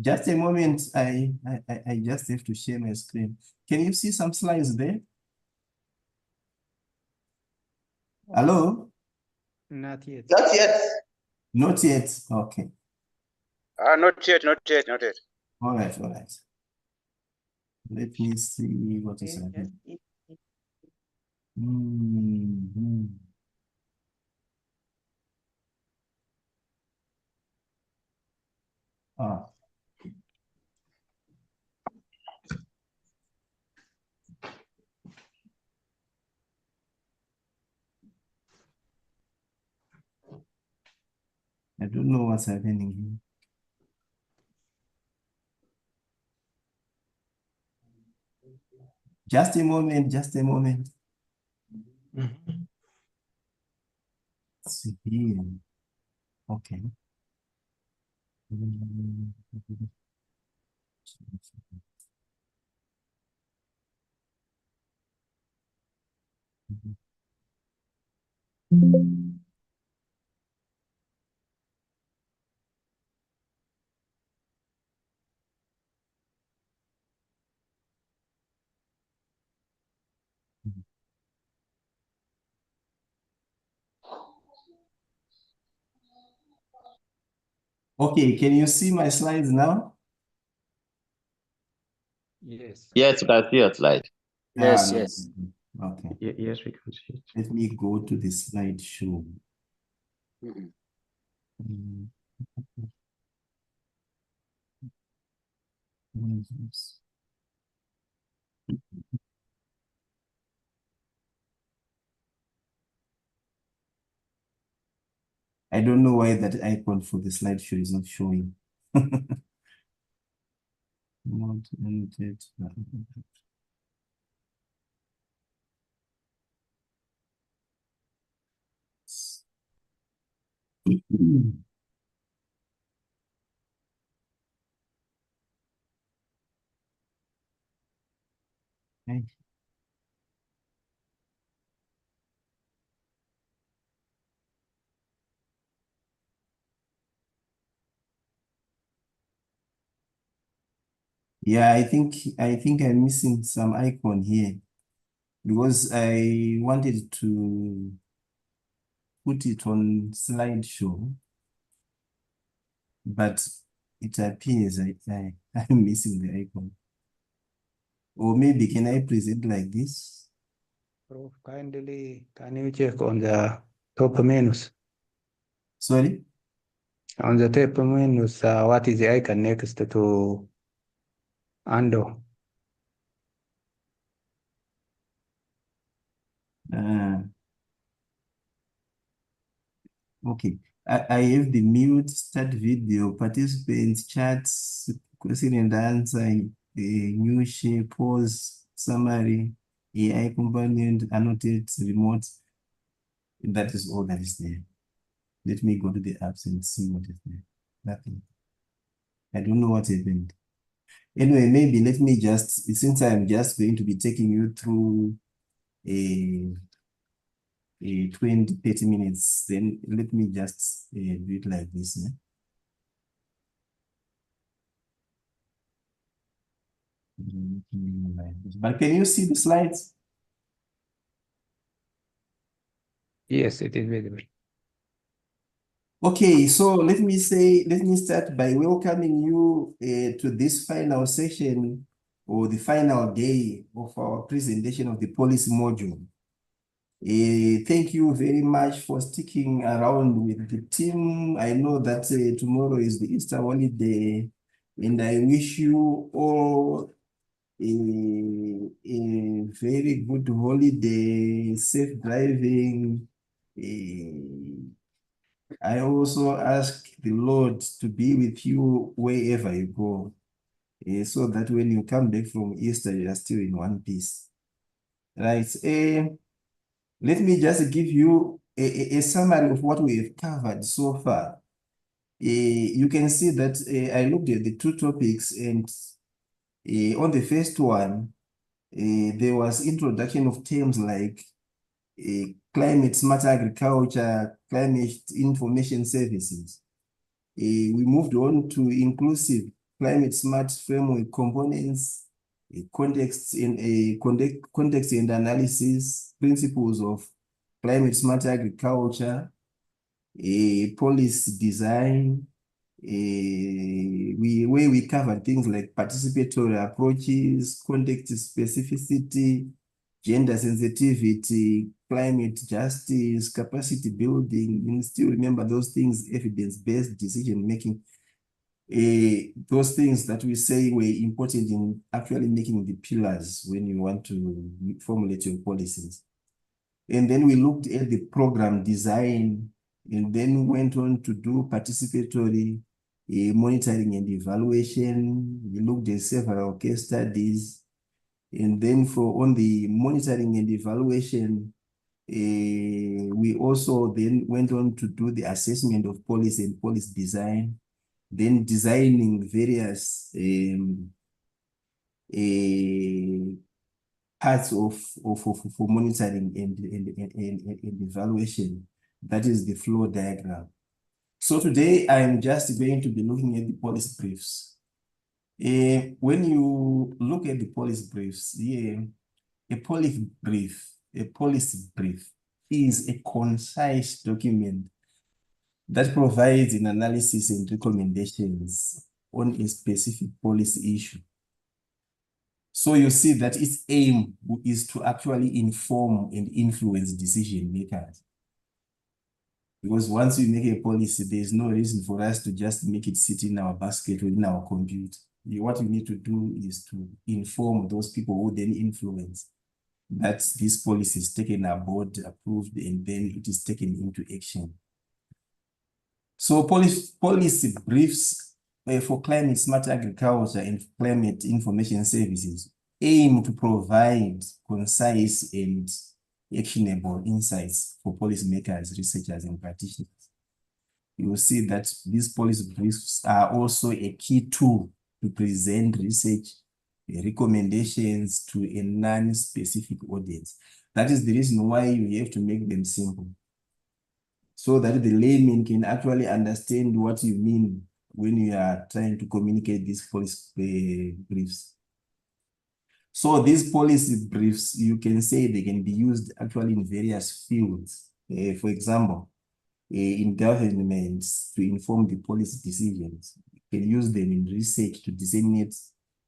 Just a moment, I just have to share my screen. Can you see some slides there? Hello? Not yet. Not yet. Not yet, okay. Not yet, not yet, not yet. All right, all right. Let me see what is happening. Ah. I don't know what's happening here. Just a moment, just a moment. See here. Okay. Okay, can you see my slides now? Yes. Yes, you can see your slide. Yes, yes. Okay. Yes, we can see it. Let me go to the slideshow. What is this? I don't know why that icon for the slideshow is not showing. Not limited. Okay. Yeah, I think I'm missing some icon here because I wanted to put it on slideshow, but it appears I'm missing the icon. Or maybe can I present like this? Prof, kindly, can you check on the top menus? Sorry? On the top menus, what is the icon next to Ando? Okay. I have the mute, start video, participants, chats, question and answer, new shape, pause, summary, AI component, annotate, remote. That is all that is there. Let me go to the apps and see what is there. Nothing. I don't know what happened. Anyway, maybe let me just, since I'm just going to be taking you through a 20, 30 minutes, then let me just do it like this. But can you see the slides? Yes, it is visible. Okay, so let me start by welcoming you to this final session or the final day of our presentation of the policy module. Thank you very much for sticking around with the team. I know that tomorrow is the Easter holiday, and I wish you all a very good holiday, safe driving. I also ask the Lord to be with you wherever you go, so that when you come back from Easter, you are still in one piece. Right. Let me just give you a summary of what we have covered so far. You can see that I looked at the two topics, and on the first one, there was introduction of terms like climate smart agriculture, climate information services. We moved on to inclusive climate smart framework components, a context and analysis, principles of climate smart agriculture, a policy design, where we cover things like participatory approaches, context specificity, gender sensitivity, climate justice, capacity building. You still remember those things, evidence-based decision making. Those things that we say were important in actually making the pillars when you want to formulate your policies. And then we looked at the program design and then went on to do participatory monitoring and evaluation. We looked at several case studies. And then on the monitoring and evaluation, we also then went on to do the assessment of policy and policy design, then designing various parts for monitoring and evaluation. That is the flow diagram. So today I'm just going to be looking at the policy briefs. When you look at the policy briefs, a policy brief is a concise document that provides an analysis and recommendations on a specific policy issue. So you see that its aim is to actually inform and influence decision makers. Because once we make a policy, there's no reason for us to just make it sit in our basket or in our computer. What we need to do is to inform those people who then influence that this policy is taken aboard, approved, and then it is taken into action. So policy briefs for climate smart agriculture and climate information services aim to provide concise and actionable insights for policymakers, researchers, and practitioners. You will see that these policy briefs are also a key tool to present research recommendations to a non-specific audience. That is the reason why you have to make them simple, so that the layman can actually understand what you mean when you are trying to communicate these policy briefs. So these policy briefs, you can say they can be used actually in various fields. For example, in governments to inform the policy decisions. You can use them in research to disseminate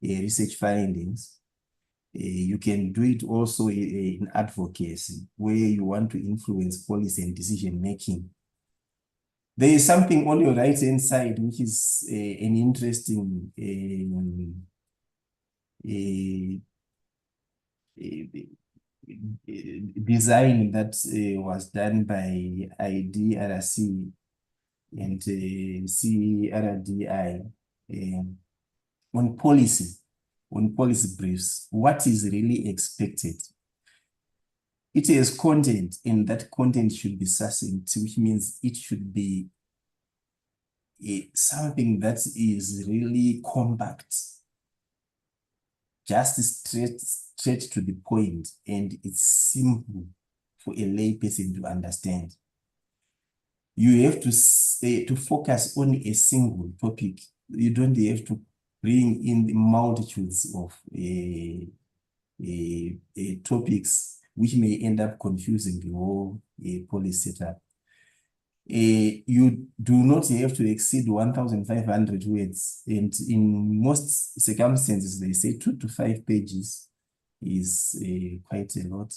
research findings. You can do it also in advocacy, where you want to influence policy and decision making. There is something on your right-hand side, which is an interesting design that was done by IDRC and CRDI on policy briefs. What is really expected? It has content, and that content should be succinct, which means it should be something that is really compact, just straight to the point, and it's simple for a lay person to understand. You have to focus on a single topic. You don't have to bring in the multitudes of topics, which may end up confusing the whole policy setup. You do not have to exceed 1,500 words, and in most circumstances, they say 2 to 5 pages is quite a lot.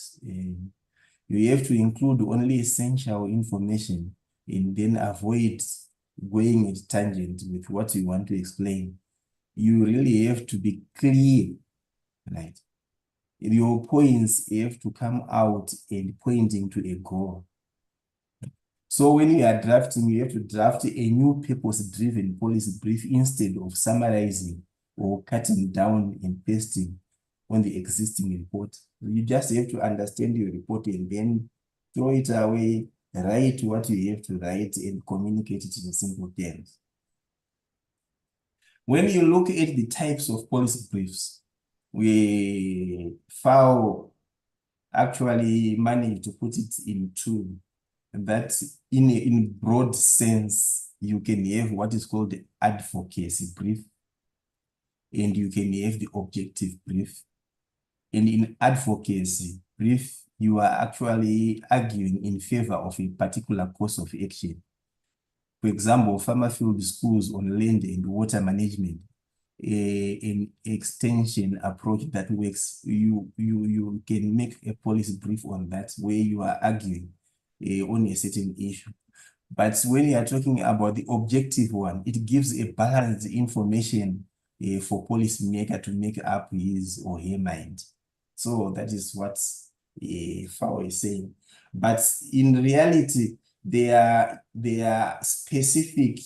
You have to include only essential information and then avoid going at tangent with what you want to explain. You really have to be clear, right? Your points have to come out and pointing to a goal. So when you are drafting, you have to draft a new purpose-driven policy brief instead of summarizing or cutting down and pasting on the existing report. You just have to understand your report and then throw it away, write what you have to write, and communicate it in simple terms. When you look at the types of policy briefs, FAO actually managed to put it in two. That in broad sense, you can have what is called the advocacy brief, and you can have the objective brief. And in advocacy brief, you are actually arguing in favor of a particular course of action. For example, farmer field schools on land and water management, an extension approach that works. You can make a policy brief on that where you are arguing on a certain issue. But when you are talking about the objective one, it gives a balanced information for policymaker to make up his or her mind. So that is what FAO is saying. But in reality, there are specific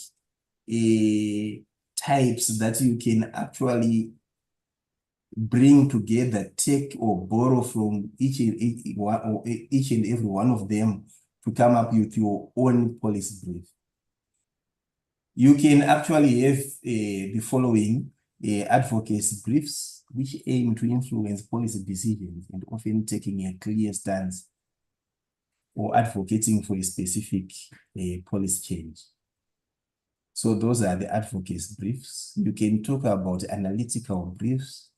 types that you can actually bring together, take or borrow from each and every one of them to come up with your own policy brief. You can actually have the following advocacy briefs, which aim to influence policy decisions and often taking a clear stance or advocating for a specific policy change. So those are the advocacy briefs. You can talk about analytical briefs,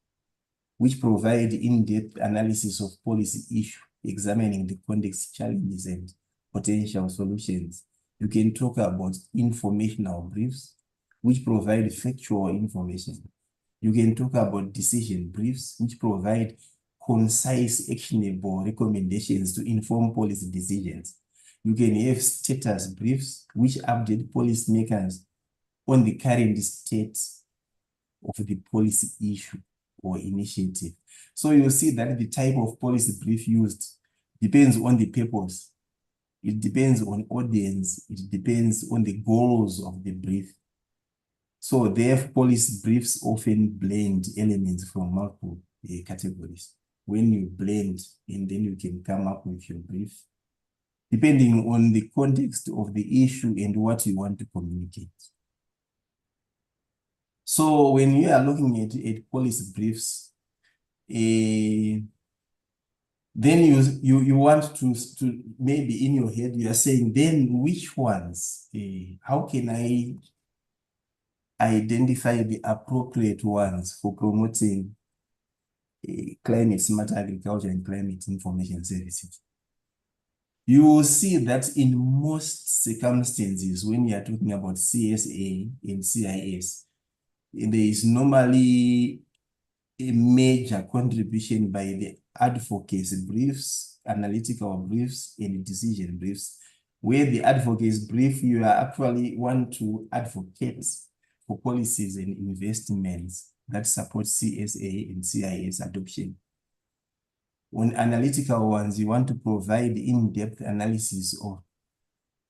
which provide in-depth analysis of policy issue, examining the context, challenges, and potential solutions. You can talk about informational briefs, which provide factual information. You can talk about decision briefs, which provide concise, actionable recommendations to inform policy decisions. You can have status briefs, which update policymakers on the current state of the policy issue or initiative. So you'll see that the type of policy brief used depends on the purpose. It depends on audience. It depends on the goals of the brief. So their policy briefs often blend elements from multiple categories. When you blend, and then you can come up with your brief, depending on the context of the issue and what you want to communicate. So when you are looking at policy briefs, then you want to maybe in your head you are saying, then which ones? How can I identify the appropriate ones for promoting climate smart agriculture and climate information services? You will see that in most circumstances, when you are talking about CSA and CIS, there is normally a major contribution by the advocacy briefs, analytical briefs, and decision briefs, where the advocacy brief, you are actually want to advocate for policies and investments that support CSA and CIS adoption. On analytical ones, you want to provide in-depth analysis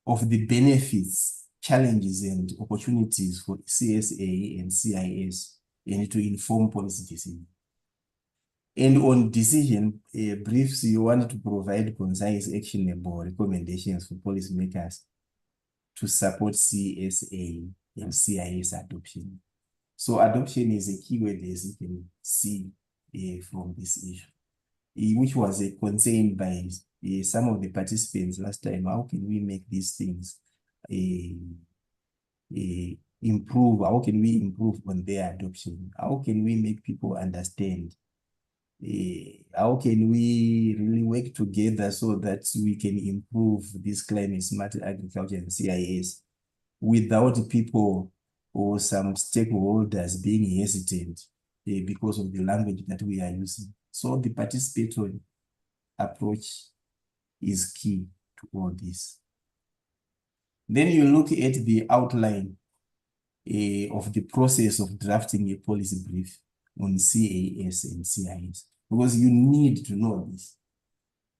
of the benefits, challenges, and opportunities for CSA and CIS, and to inform policy decisions. And on decision briefs, you want to provide concise, actionable recommendations for policymakers to support CSA and CIS adoption. So adoption is a keyword, as you can see from this issue, which was a concern by some of the participants last time. How can we make these things improve? How can we improve on their adoption? How can we make people understand? How can we really work together so that we can improve this climate smart agriculture and CIS without people or some stakeholders being hesitant because of the language that we are using? So the participatory approach is key to all this. Then you look at the outline of the process of drafting a policy brief on CAS and CIS, because you need to know this.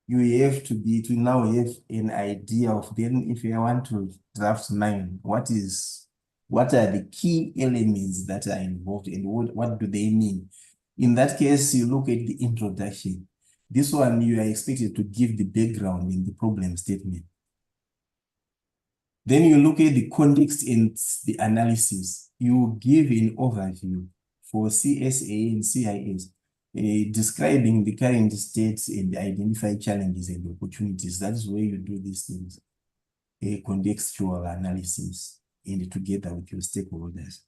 You have to now have an idea of, then if you want to draft mine, what are the key elements that are involved and what do they mean? In that case, you look at the introduction. This one, you are expected to give the background in the problem statement. Then you look at the context and the analysis. You give an overview for CSA and CIS, describing the current states and identify challenges and opportunities. That is where you do these things, a contextual analysis, and together with your stakeholders.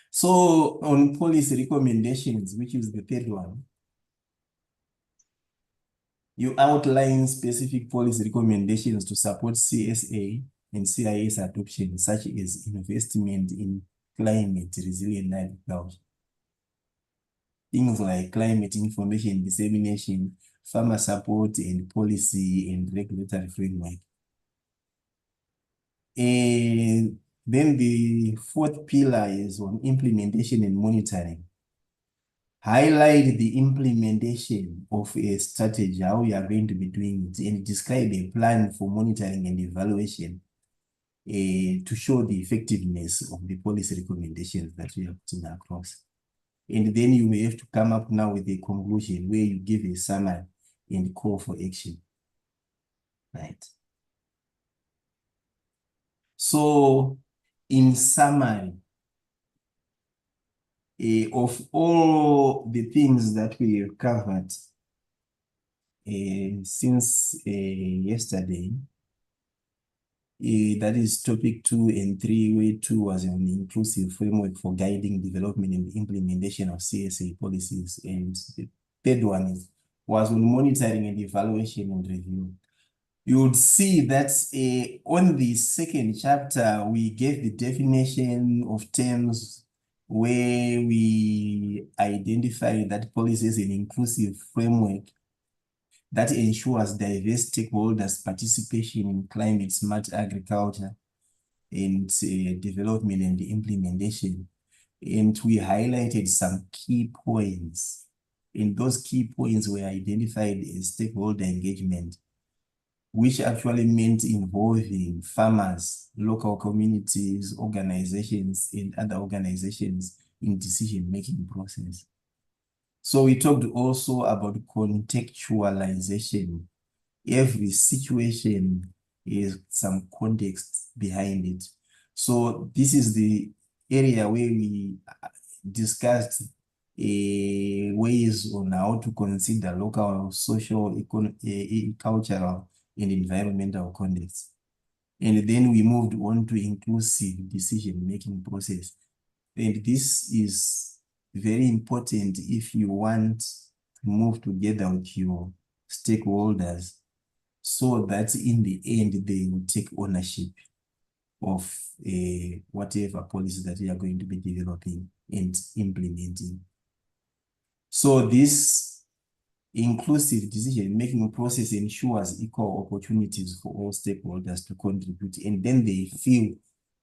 So on policy recommendations, which is the third one, you outline specific policy recommendations to support CSA and CIS adoption, such as investment in climate resilient agriculture. Things like climate information dissemination, farmer support, and policy and regulatory framework. And then the fourth pillar is on implementation and monitoring. Highlight the implementation of a strategy, how you are going to be doing it, and describe a plan for monitoring and evaluation to show the effectiveness of the policy recommendations that we are putting across. And then you may have to come up now with a conclusion where you give a summary and call for action. Right. So, in summary, of all the things that we have covered since yesterday, that is topic 2 and 3, where 2 was an inclusive framework for guiding development and implementation of CSA policies, and the third one was on monitoring and evaluation and review. You would see that on the second chapter, we gave the definition of terms where we identify that policy is an inclusive framework that ensures diverse stakeholders' participation in climate smart agriculture and development and implementation. And we highlighted some key points. And those key points were identified as stakeholder engagement, which actually meant involving farmers, local communities, organizations, and other organizations in decision-making process. So we talked also about contextualization. Every situation is some context behind it. So this is the area where we discussed ways on how to consider local, social, cultural, and environmental context. And then we moved on to inclusive decision-making process. And this is very important if you want to move together with your stakeholders so that in the end, they will take ownership of whatever policy that we are going to be developing and implementing. So this inclusive decision-making process ensures equal opportunities for all stakeholders to contribute, and then they feel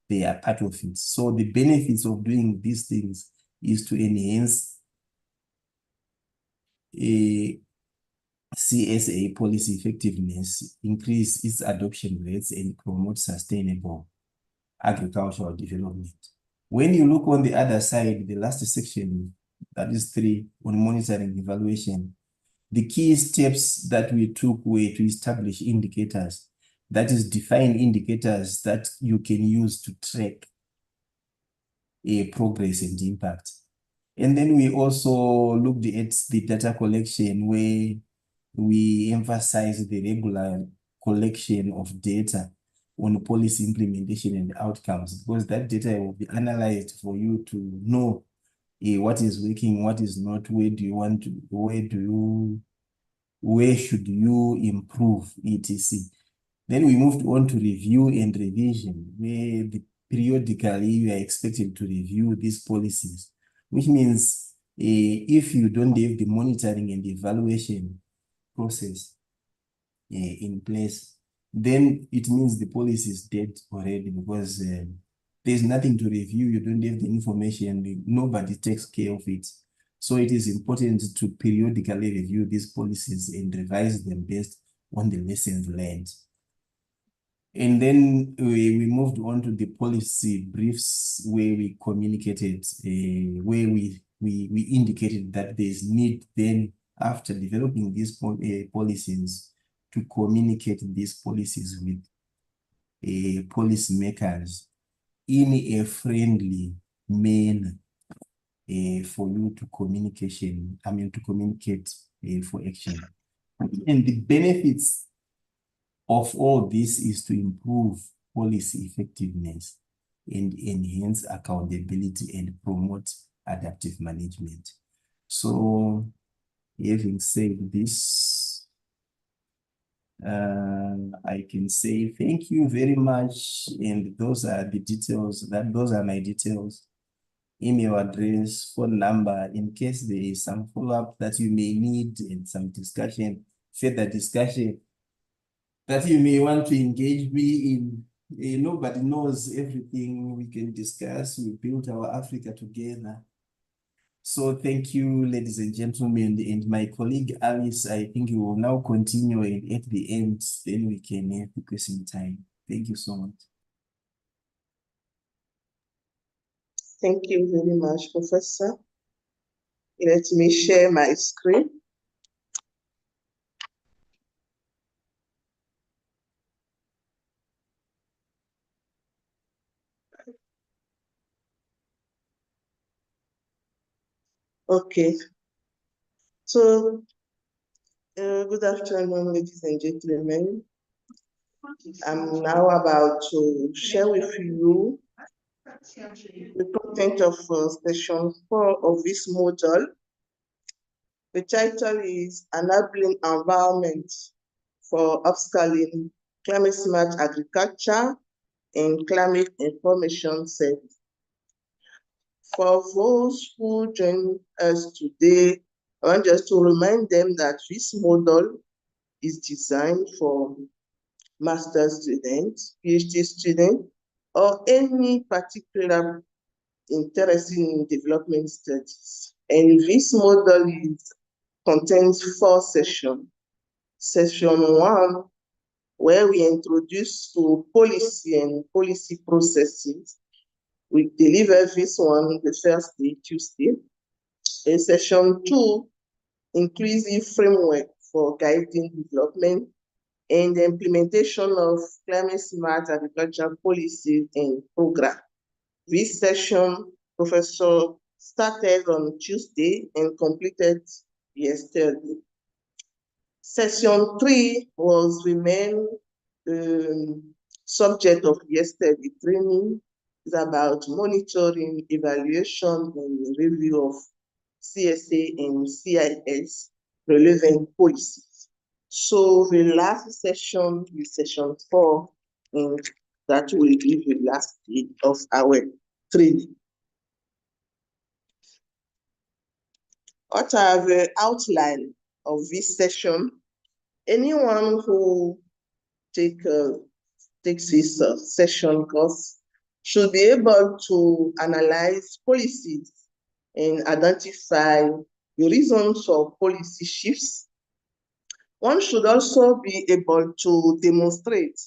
they are part of it. So the benefits of doing these things is to enhance a CSA policy effectiveness, increase its adoption rates, and promote sustainable agricultural development. When you look on the other side, the last section, that is 3, on monitoring evaluation, the key steps that we took were to establish indicators, that is, define indicators that you can use to track a progress and impact. And then we also looked at the data collection, where we emphasize the regular collection of data on policy implementation and outcomes, because that data will be analyzed for you to know what is working, what is not, where do you want to, where should you improve, etc. Then we moved on to review and revision, where periodically you are expected to review these policies, which means if you don't have the monitoring and evaluation process in place, then it means the policy is dead already, because there's nothing to review. You don't have the information, nobody takes care of it. So it is important to periodically review these policies and revise them based on the lessons learned. And then we moved on to the policy briefs, where we communicated, where we indicated that there's need then, after developing these policies, to communicate these policies with policymakers in a friendly manner for you to communicate for action. And the benefits of all this is to improve policy effectiveness, and enhance accountability and promote adaptive management. So, having said this, I can say thank you very much, and those are the details. Those are my details: email address, phone number, in case there is some follow-up that you may need and some discussion, further discussion that you may want to engage me in. Nobody knows everything. We can discuss. We build our Africa together. So thank you, ladies and gentlemen, and my colleague Alice, I think you will now continue, and at the end, then we can have the question time. Thank you so much. Thank you very much, Professor. Let me share my screen. Okay. So, good afternoon, ladies and gentlemen. I'm now about to share with you the content of session 4 of this module. The title is Enabling Environment for Upscaling Climate Smart Agriculture and Climate Information Service. For those who join us today, I want just to remind them that this model is designed for master's students, PhD students, or any particular interested in development studies. And this model contains 4 sessions. Session 1, where we introduce to policy and policy processes. We deliver this one the first day, Tuesday. In session 2, inclusive framework for guiding development and the implementation of climate smart agriculture policies and programs. This session, Professor started on Tuesday and completed yesterday. Session 3 was the main subject of yesterday training. It's about monitoring, evaluation, and review of CSA and CIS relevant policies. So the last session is session 4, and that will be the last day of our training. What are the outline of this session? Anyone who takes this session course should be able to analyze policies and identify the reasons for policy shifts. One should also be able to demonstrate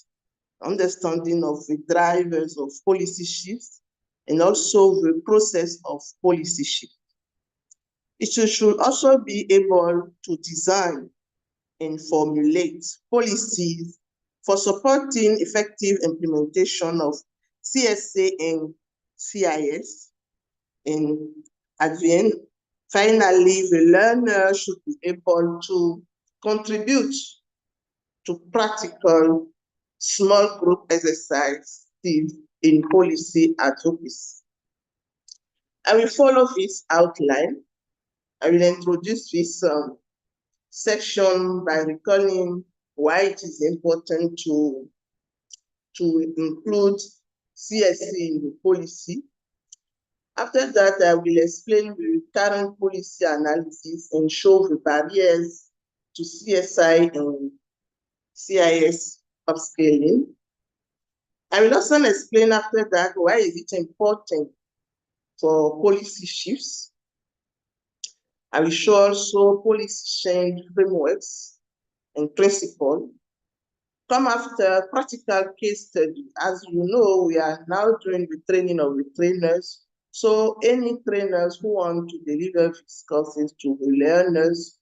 understanding of the drivers of policy shifts and also the process of policy shift. It should also be able to design and formulate policies for supporting effective implementation of CSA and CIS. And at the end, finally, the learner should be able to contribute to practical small group exercise in policy advocacy. I will follow this outline. I will introduce this section by recalling why it is important to include CSA in the policy. After that, I will explain the current policy analysis and show the barriers to CSI and CIS upscaling. I will also explain after that why is it important for policy shifts. I will show also policy change frameworks and principles. Come after practical case study. As you know, we are now doing the training of the trainers. So any trainers who want to deliver these courses to the learners,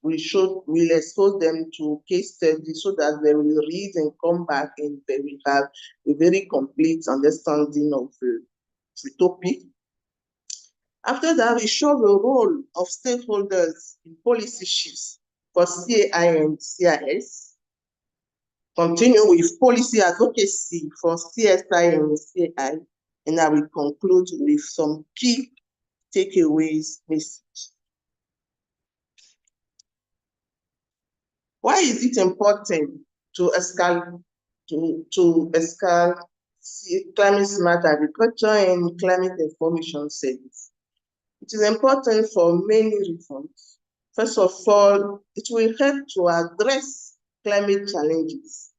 we'll expose them to case studies so that they will read and come back and they will have a very complete understanding of the topic. After that, we show the role of stakeholders in policy shifts for CAI and CIS. Continue with policy advocacy for CSI and CAI. And I will conclude with some key takeaways message. Why is it important to escalate climate smart agriculture and climate information service? It is important for many reasons. First of all, it will help to address climate challenges.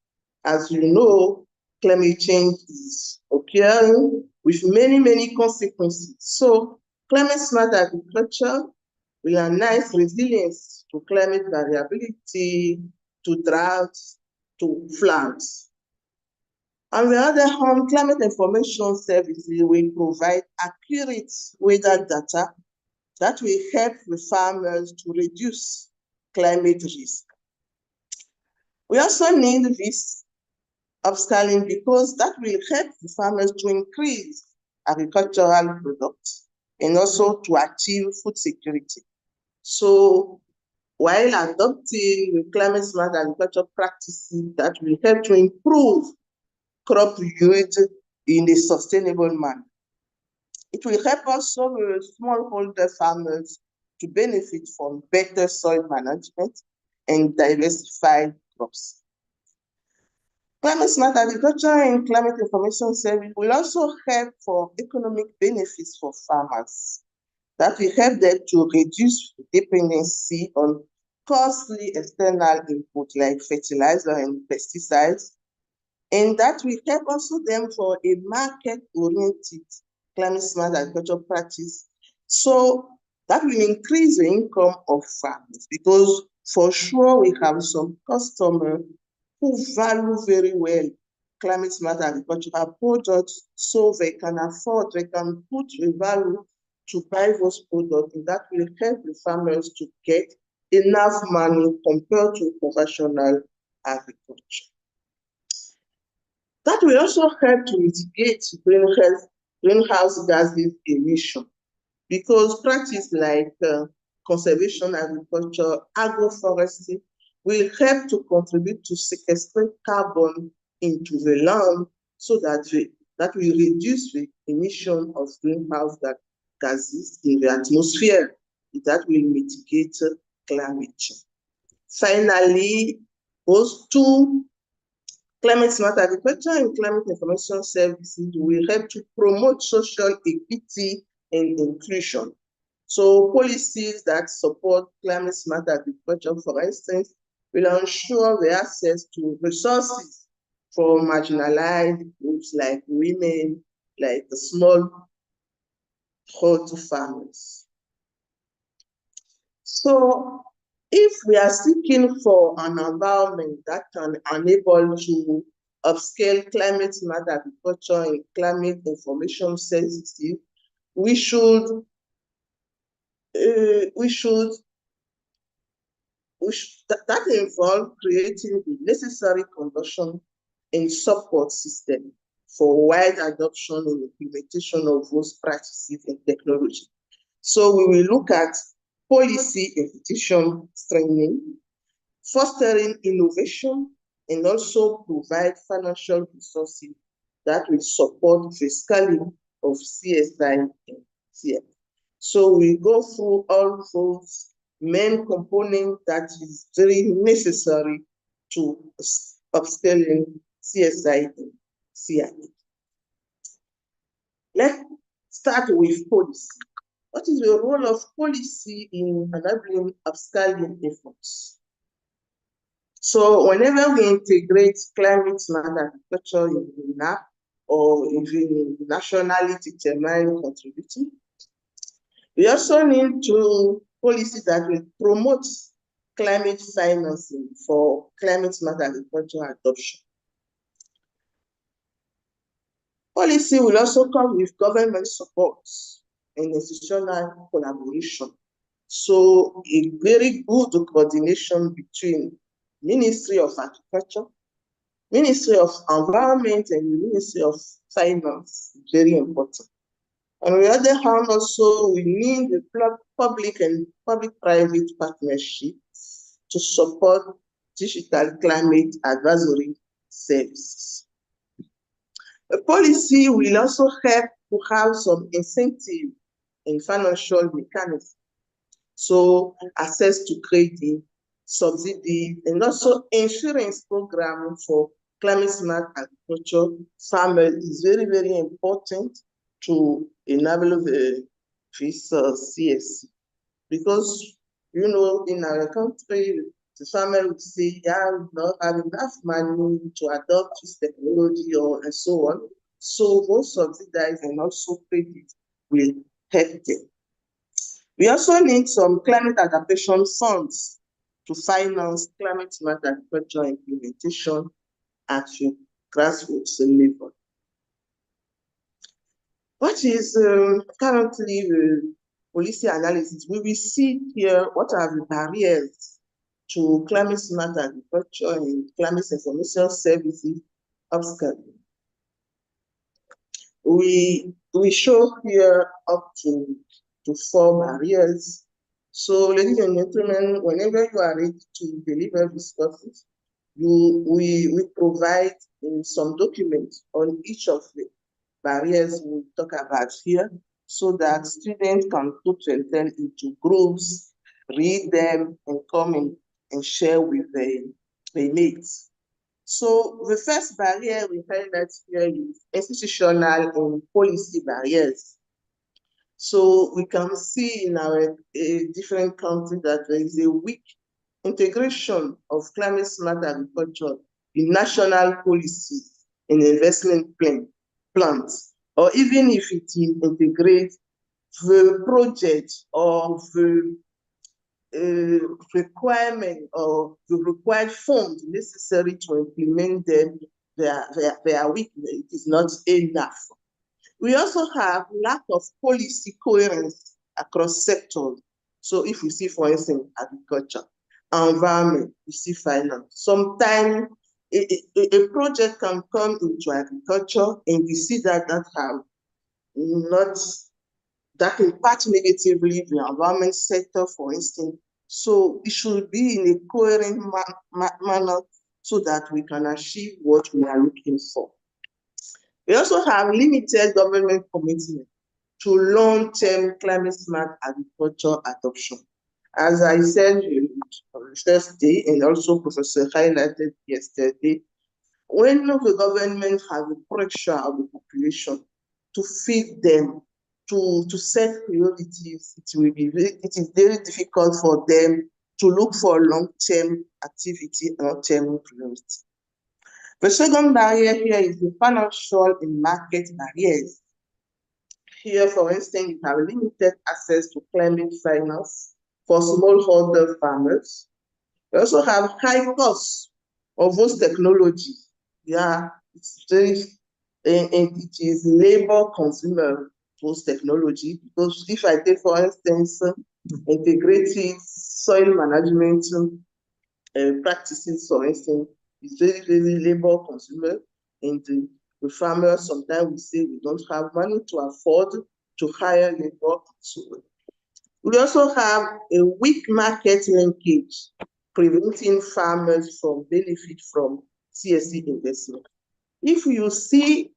As you know, climate change is occurring with many consequences. So climate smart agriculture will enhance resilience to climate variability, to droughts, to floods. On the other hand, climate information services will provide accurate weather data that will help the farmers to reduce climate risk. We also need this upscaling because that will help the farmers to increase agricultural products and also to achieve food security. So while adopting the climate smart agriculture practices that will help to improve crop yield in a sustainable manner. It will help also smallholder farmers to benefit from better soil management and diversified crops. Climate smart agriculture and climate information service will also help for economic benefits for farmers. That will help them to reduce dependency on costly external input like fertilizer and pesticides. And that will help also them for a market-oriented climate smart agriculture practice. So that will increase the income of farmers because for sure we have some customers who value very well climate smart agricultural products so they can afford, they can put the value to buy those products, and that will help the farmers to get enough money compared to conventional agriculture. That will also help to mitigate greenhouse gases emission because practice like conservation agriculture, agroforestry will help to contribute to sequestrate carbon into the land so that will reduce the emission of greenhouse gases in the atmosphere. That will mitigate climate change. Finally, those two climate smart agriculture and climate information services will help to promote social equity and inclusion. So policies that support climate smart agriculture, for instance, will ensure the access to resources for marginalized groups like women, like the small holder farmers. So if we are seeking for an environment that can enable to upscale climate smart agriculture and climate information services, that involve creating the necessary condition and support system for wide adoption and implementation of those practices and technology. So we will look at policy institution strengthening, fostering innovation, and also provide financial resources that will support the scaling of CSI and CIS. So we go through all those main components that is very necessary to upscaling CSI and CIS. Let's start with policy. What is the role of policy in enabling upscaling efforts? So whenever we integrate climate smart agriculture in the NAP or even nationally determined contributing, we also need to policies that will promote climate financing for climate smart agriculture adoption. Policy will also come with government support and institutional collaboration. So a very good coordination between Ministry of Agriculture, Ministry of Environment, and Ministry of Finance is very important. On the other hand, also we need the public and public-private partnership to support digital climate advisory services. A policy will also help to have some incentive in financial mechanism. So access to credit, subsidy, and also insurance program for climate smart agriculture farmers is very, very important to enable this CSC. Because, you know, in our country, the farmer would say, yeah, we don't have enough money to adopt this technology and so on. So those subsidies and also credit will help them. We also need some climate adaptation funds to finance climate smart agriculture implementation at the grassroots level. What is currently the policy analysis? We will see here what are the barriers to climate smart agriculture and climate information services upscaling. We show here up to 4 barriers. So, ladies and gentlemen, whenever you are ready to deliver these courses, we provide some documents on each of the barriers we talk about here, so that students can put themselves into groups, read them, and come in and share with their mates. So the first barrier we highlight here is institutional and policy barriers. So we can see in our different countries that there is a weak integration of climate smart agriculture in national policies and investment plans, or even if it integrates the project or the requirement or the required funds necessary to implement them, they are weak. It is not enough. We also have lack of policy coherence across sectors. So if we see, for instance, agriculture, environment, we see finance. Sometimes a project can come into agriculture and we see that impact negatively the environment sector, for instance. So it should be in a coherent manner so that we can achieve what we are looking for. We also have limited government commitment to long-term climate smart agriculture adoption. As I said on the first day, and also Professor highlighted yesterday, when the government has a pressure of the population to feed them, to set priorities, it is very difficult for them to look for long-term activity and long-term priority. The second barrier here is the financial and market barriers. Here, for instance, you have limited access to climate finance for smallholder farmers. We also have high costs of those technologies. Yeah, it is labor consumer, those technology, because if I take, for instance, integrated soil management practices, for instance, it's very, very labor consumer, and the farmers sometimes we say we don't have money to afford to hire labor. We also have a weak market linkage, preventing farmers from benefit from CSA investment. If you see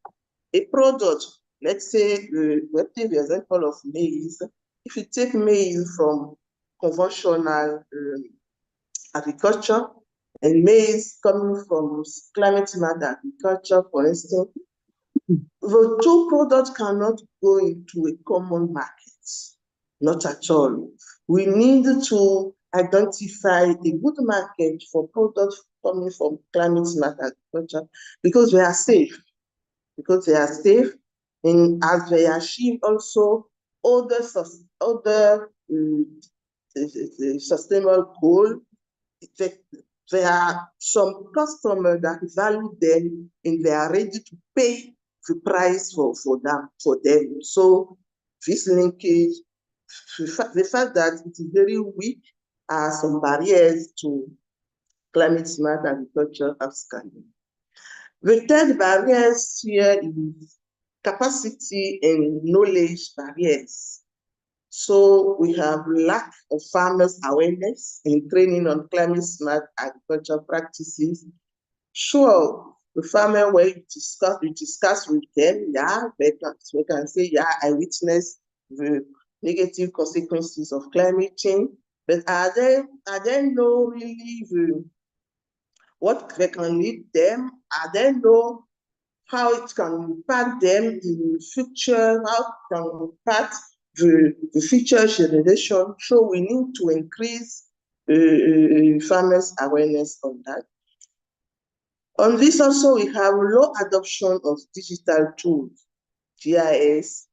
a product, let's take the example of maize. If you take maize from conventional agriculture and maize coming from climate smart agriculture, for instance, the two products cannot go into a common market, not at all. We need to identify a good market for products coming from climate smart agriculture because they are safe. And as they achieve also other sustainable goals, there are some customers that value them and they are ready to pay the price for them. So this linkage, the fact that it is very weak, are some barriers to climate smart agriculture upscaling. The third barriers here is capacity and knowledge barriers. So we have lack of farmers' awareness and training on climate smart agriculture practices. Sure, the farmer where you discuss with them, yeah, we can say, yeah, I witnessed the negative consequences of climate change, but are there no really what they can lead them? Are there no how it can impact them in the future, how it can impact the future generation? So we need to increase farmers' awareness on that. On this also, we have low adoption of digital tools, GIS,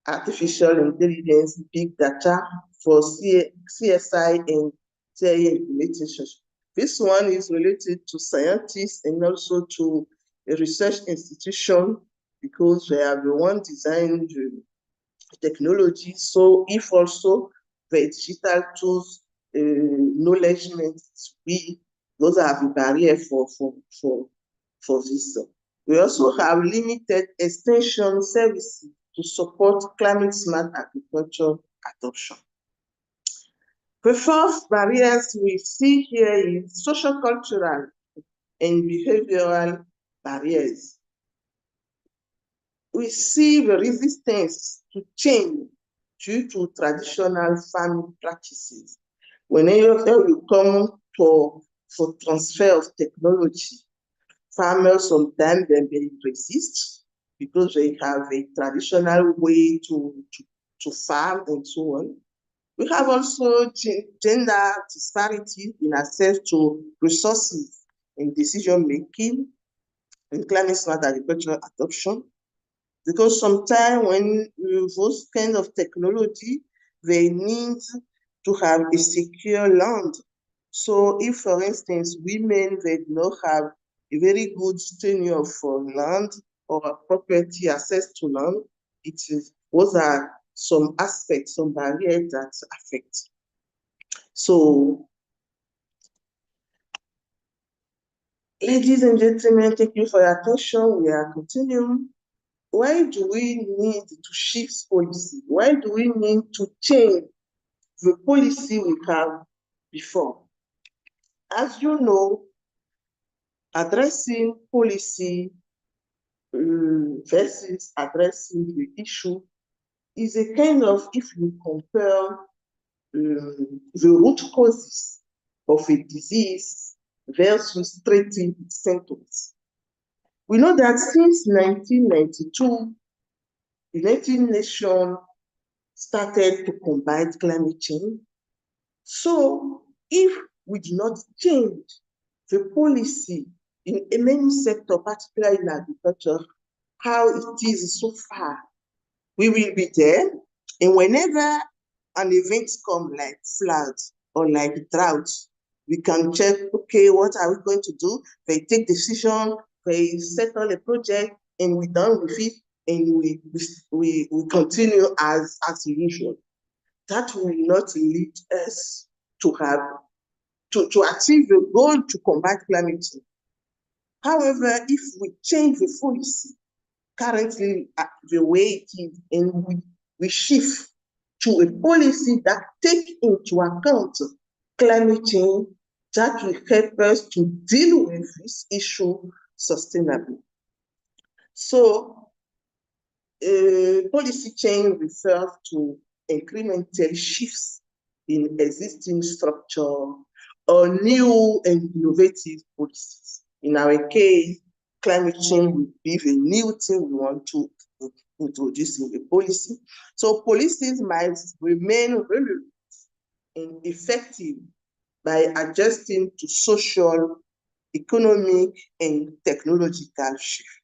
artificial intelligence, big data for CSI and CIA implementation. This one is related to scientists and also to a research institution because they are the one designed the technology. So if also the digital tools knowledge, those are the barrier for this. We also have limited extension services to support climate smart agriculture adoption. The fourth barriers we see here is social, cultural, and behavioral barriers. We see the resistance to change due to traditional farming practices. Whenever you come for transfer of technology, farmers sometimes they resist because they have a traditional way to farm and so on. We have also gender disparity in access to resources in decision making and climate smart agricultural adoption. Because sometimes when those kind of technology, they need to have a secure land. So if, for instance, women, they do not have a very good tenure for land or property access to land, those are some aspects, some barriers that affect. So, ladies and gentlemen, thank you for your attention. We are continuing. Why do we need to shift policy? Why do we need to change the policy we have before? As you know, addressing policy versus addressing the issue is a kind of, if you compare the root causes of a disease versus treating its symptoms. We know that since 1992, the United Nations started to combat climate change. So if we do not change the policy in many sectors, particularly in agriculture, how it is so far, we will be there. And whenever an event comes like floods or like drought, we can check, okay, what are we going to do? They take decision, they settle a project, and we're done with it, and we continue as usual. That will not lead us to achieve the goal to combat climate change. However, if we change the policy currently the way it is, and we shift to a policy that takes into account climate change, that will help us to deal with this issue sustainably. So, policy change refers to incremental shifts in existing structure or new and innovative policies. In our case, climate change will be the new thing we want to introduce in the policy. So policies might remain relevant and effective by adjusting to social, economic, and technological shifts.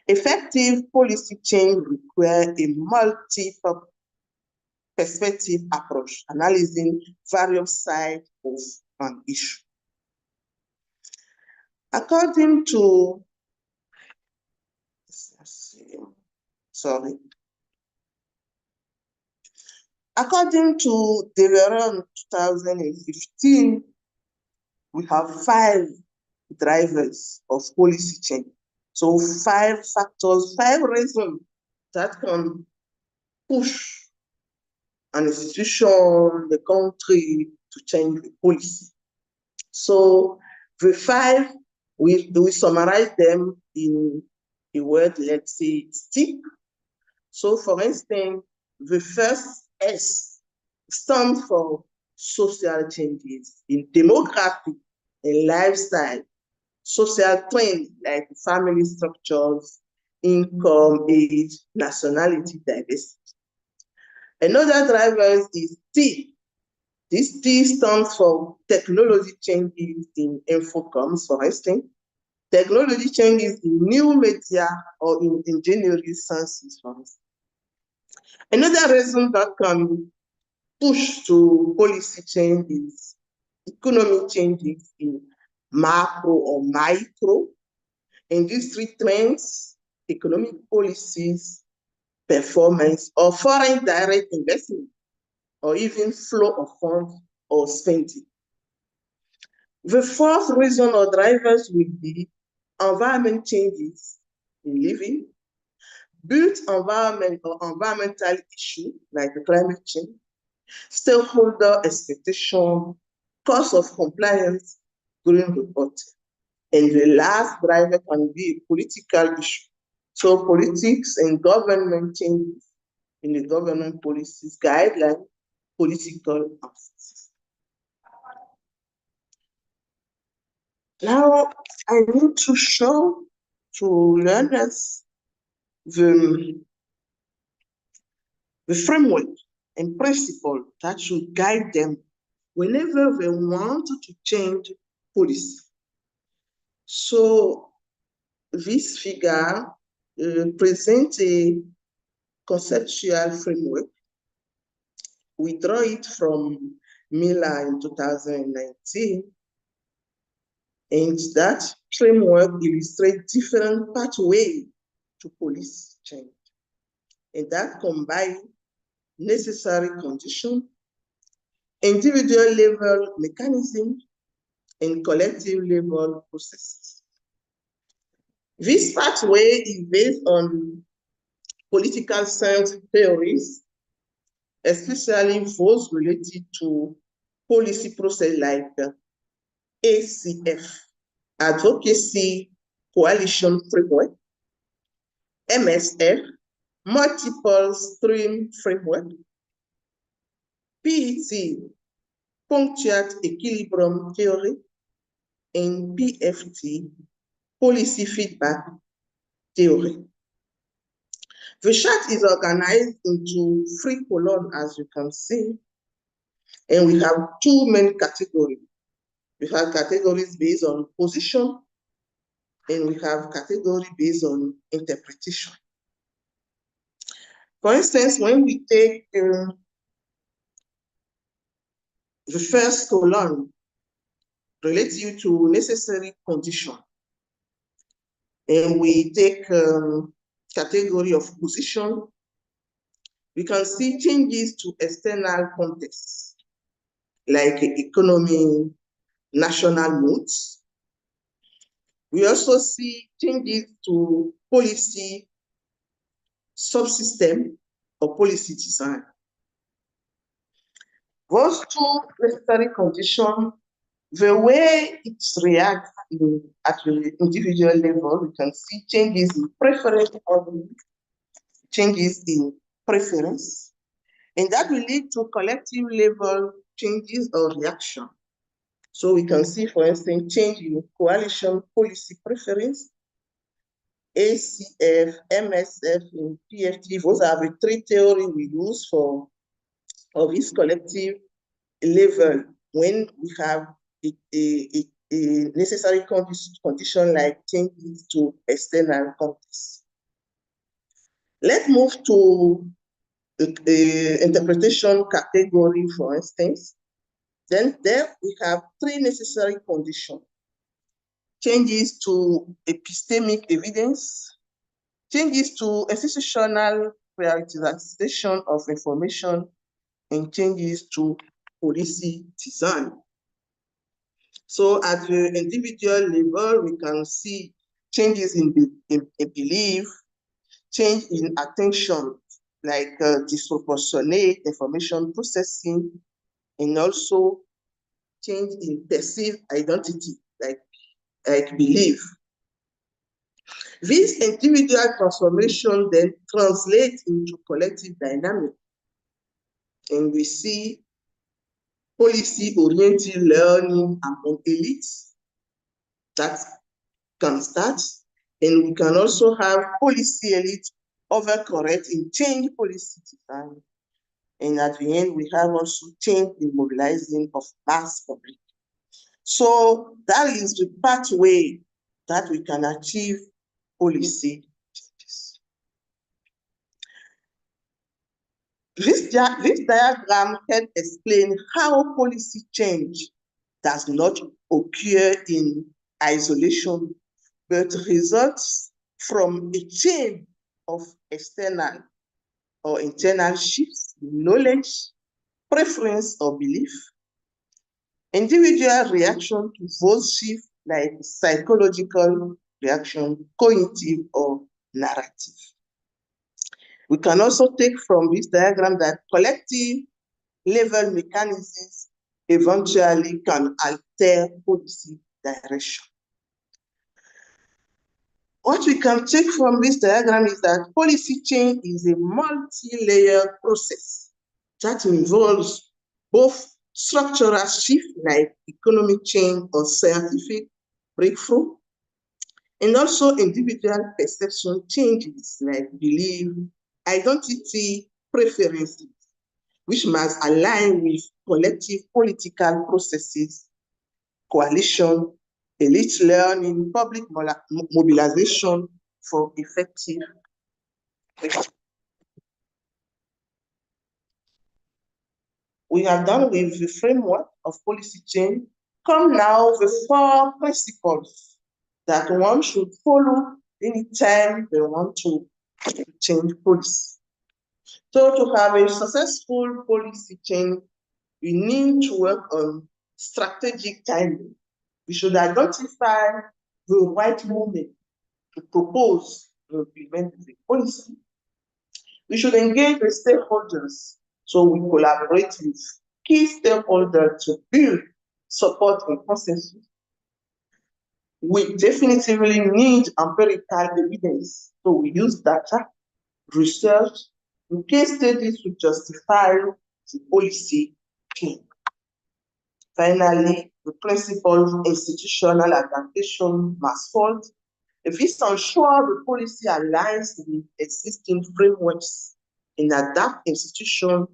Effective policy change requires a multi-perspective approach, analyzing various sides of an issue. According to, according to Deveron 2015, we have 5 drivers of policy change. So 5 factors, 5 reasons that can push an institution, the country to change the policy. So the 5 We summarize them in a word, let's say STIP. So for instance, the first S stands for social changes in demography and lifestyle, social trends like family structures, income, age, nationality, diversity. Another driver is T. This T stands for technology changes in infocoms, for instance, technology changes in new media or in engineering sciences, for instance. Another reason that can push to policy changes, economic changes in macro or micro, industry trends, economic policies, performance, or foreign direct investment, or even flow of funds or spending. The fourth reason or drivers will be environment changes in living, built environment or environmental issue like the climate change, stakeholder expectation, cost of compliance during reporting. And the last driver can be a political issue. So politics and government changes in the government policies, guidelines, political emphasis. Now, I need to show to learners the framework and principle that should guide them whenever they want to change policy. So this figure presents a conceptual framework. We draw it from Miller in 2019, and that framework illustrates different pathways to policy change, and that combine necessary conditions, individual level mechanism, and collective level processes. This pathway is based on political science theories, especially those related to policy process like ACF, Advocacy Coalition Framework, MSF, Multiple Stream Framework, PET, Punctuate Equilibrium Theory, and PFT, Policy Feedback Theory. The chart is organized into 3 columns, as you can see, and we have 2 main categories. We have categories based on position, and we have categories based on interpretation. For instance, when we take the first column related to necessary condition, and we take category of position, we can see changes to external context, like economy, national moods. We also see changes to policy subsystem or policy design. Those 2 necessary conditions, the way it reacts at the individual level, we can see changes in preference, changes in preference, and that will lead to collective level changes or reaction. So we can see, for instance, change in coalition policy preference, ACF, MSF, and PFT. Those are the 3 theories we use for this collective level when we have a necessary condition like changes to external context. Let's move to the interpretation category, for instance. Then there we have 3 necessary conditions: changes to epistemic evidence, changes to institutional prioritization of information, and changes to policy design. So at the individual level, we can see changes in belief, change in attention, like disproportionate information processing, and also change in perceived identity, like like belief. This individual transformation then translates into collective dynamic. And we see policy-oriented learning among elites that can start. And we can also have policy elite overcorrect in change policy design. And at the end, we have also change in mobilizing of mass public. So that is the pathway that we can achieve policy changes. This diagram can explain how policy change does not occur in isolation, but results from a chain of external or internal shifts in knowledge, preference, or belief, individual reaction to those shifts like psychological reaction, cognitive, or narrative. We can also take from this diagram that collective level mechanisms eventually can alter policy direction. What we can take from this diagram is that policy change is a multi-layered process that involves both structural shift like economic change or scientific breakthrough, and also individual perception changes like belief, identity, preferences, which must align with collective political processes, coalition, elite learning, public mobilization for effective reform. We are done with the framework of policy change. Come now the 4 principles that one should follow anytime they want to change policy. So to have a successful policy change, we need to work on strategic timing. We should identify the right moment to propose and implement the policy. We should engage with stakeholders, so we collaborate with key stakeholders to build support and consensus. We definitively need empirical evidence, so we use data, research, and case studies to justify the policy change. Finally, the principle of institutional adaptation must fall. If this ensures the policy aligns with existing frameworks and adapt institutions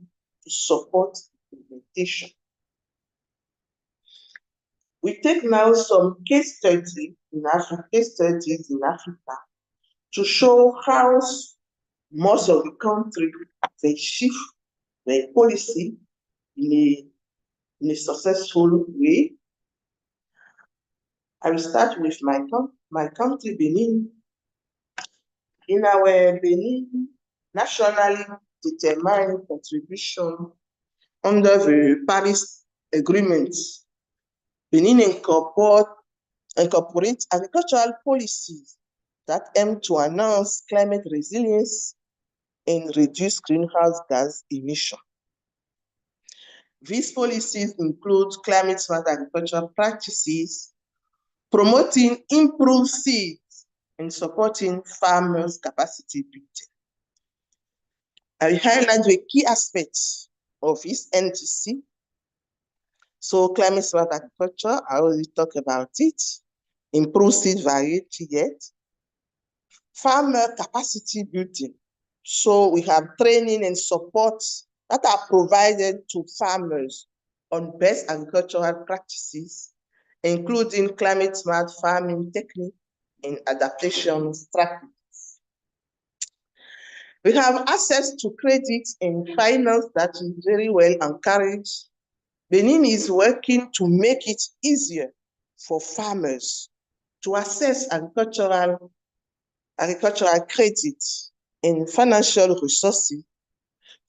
to support implementation. We take now some case studies in Africa to show how most of the country they shift their policy in a successful way. I will start with my country, Benin. In our Benin nationally determined contribution under the Paris Agreement, Benin incorporates agricultural policies that aim to enhance climate resilience and reduce greenhouse gas emission. These policies include climate-smart agricultural practices, promoting improved seeds, and supporting farmers' capacity building. I will highlight the key aspects of this NTC. So climate-smart agriculture, I already talked about it. Improved seed variety yet. Farmer capacity building. So we have training and support that are provided to farmers on best agricultural practices, including climate-smart farming technique and adaptation strategies. We have access to credit and finance that is very well encouraged. Benin is working to make it easier for farmers to access agricultural credit and financial resources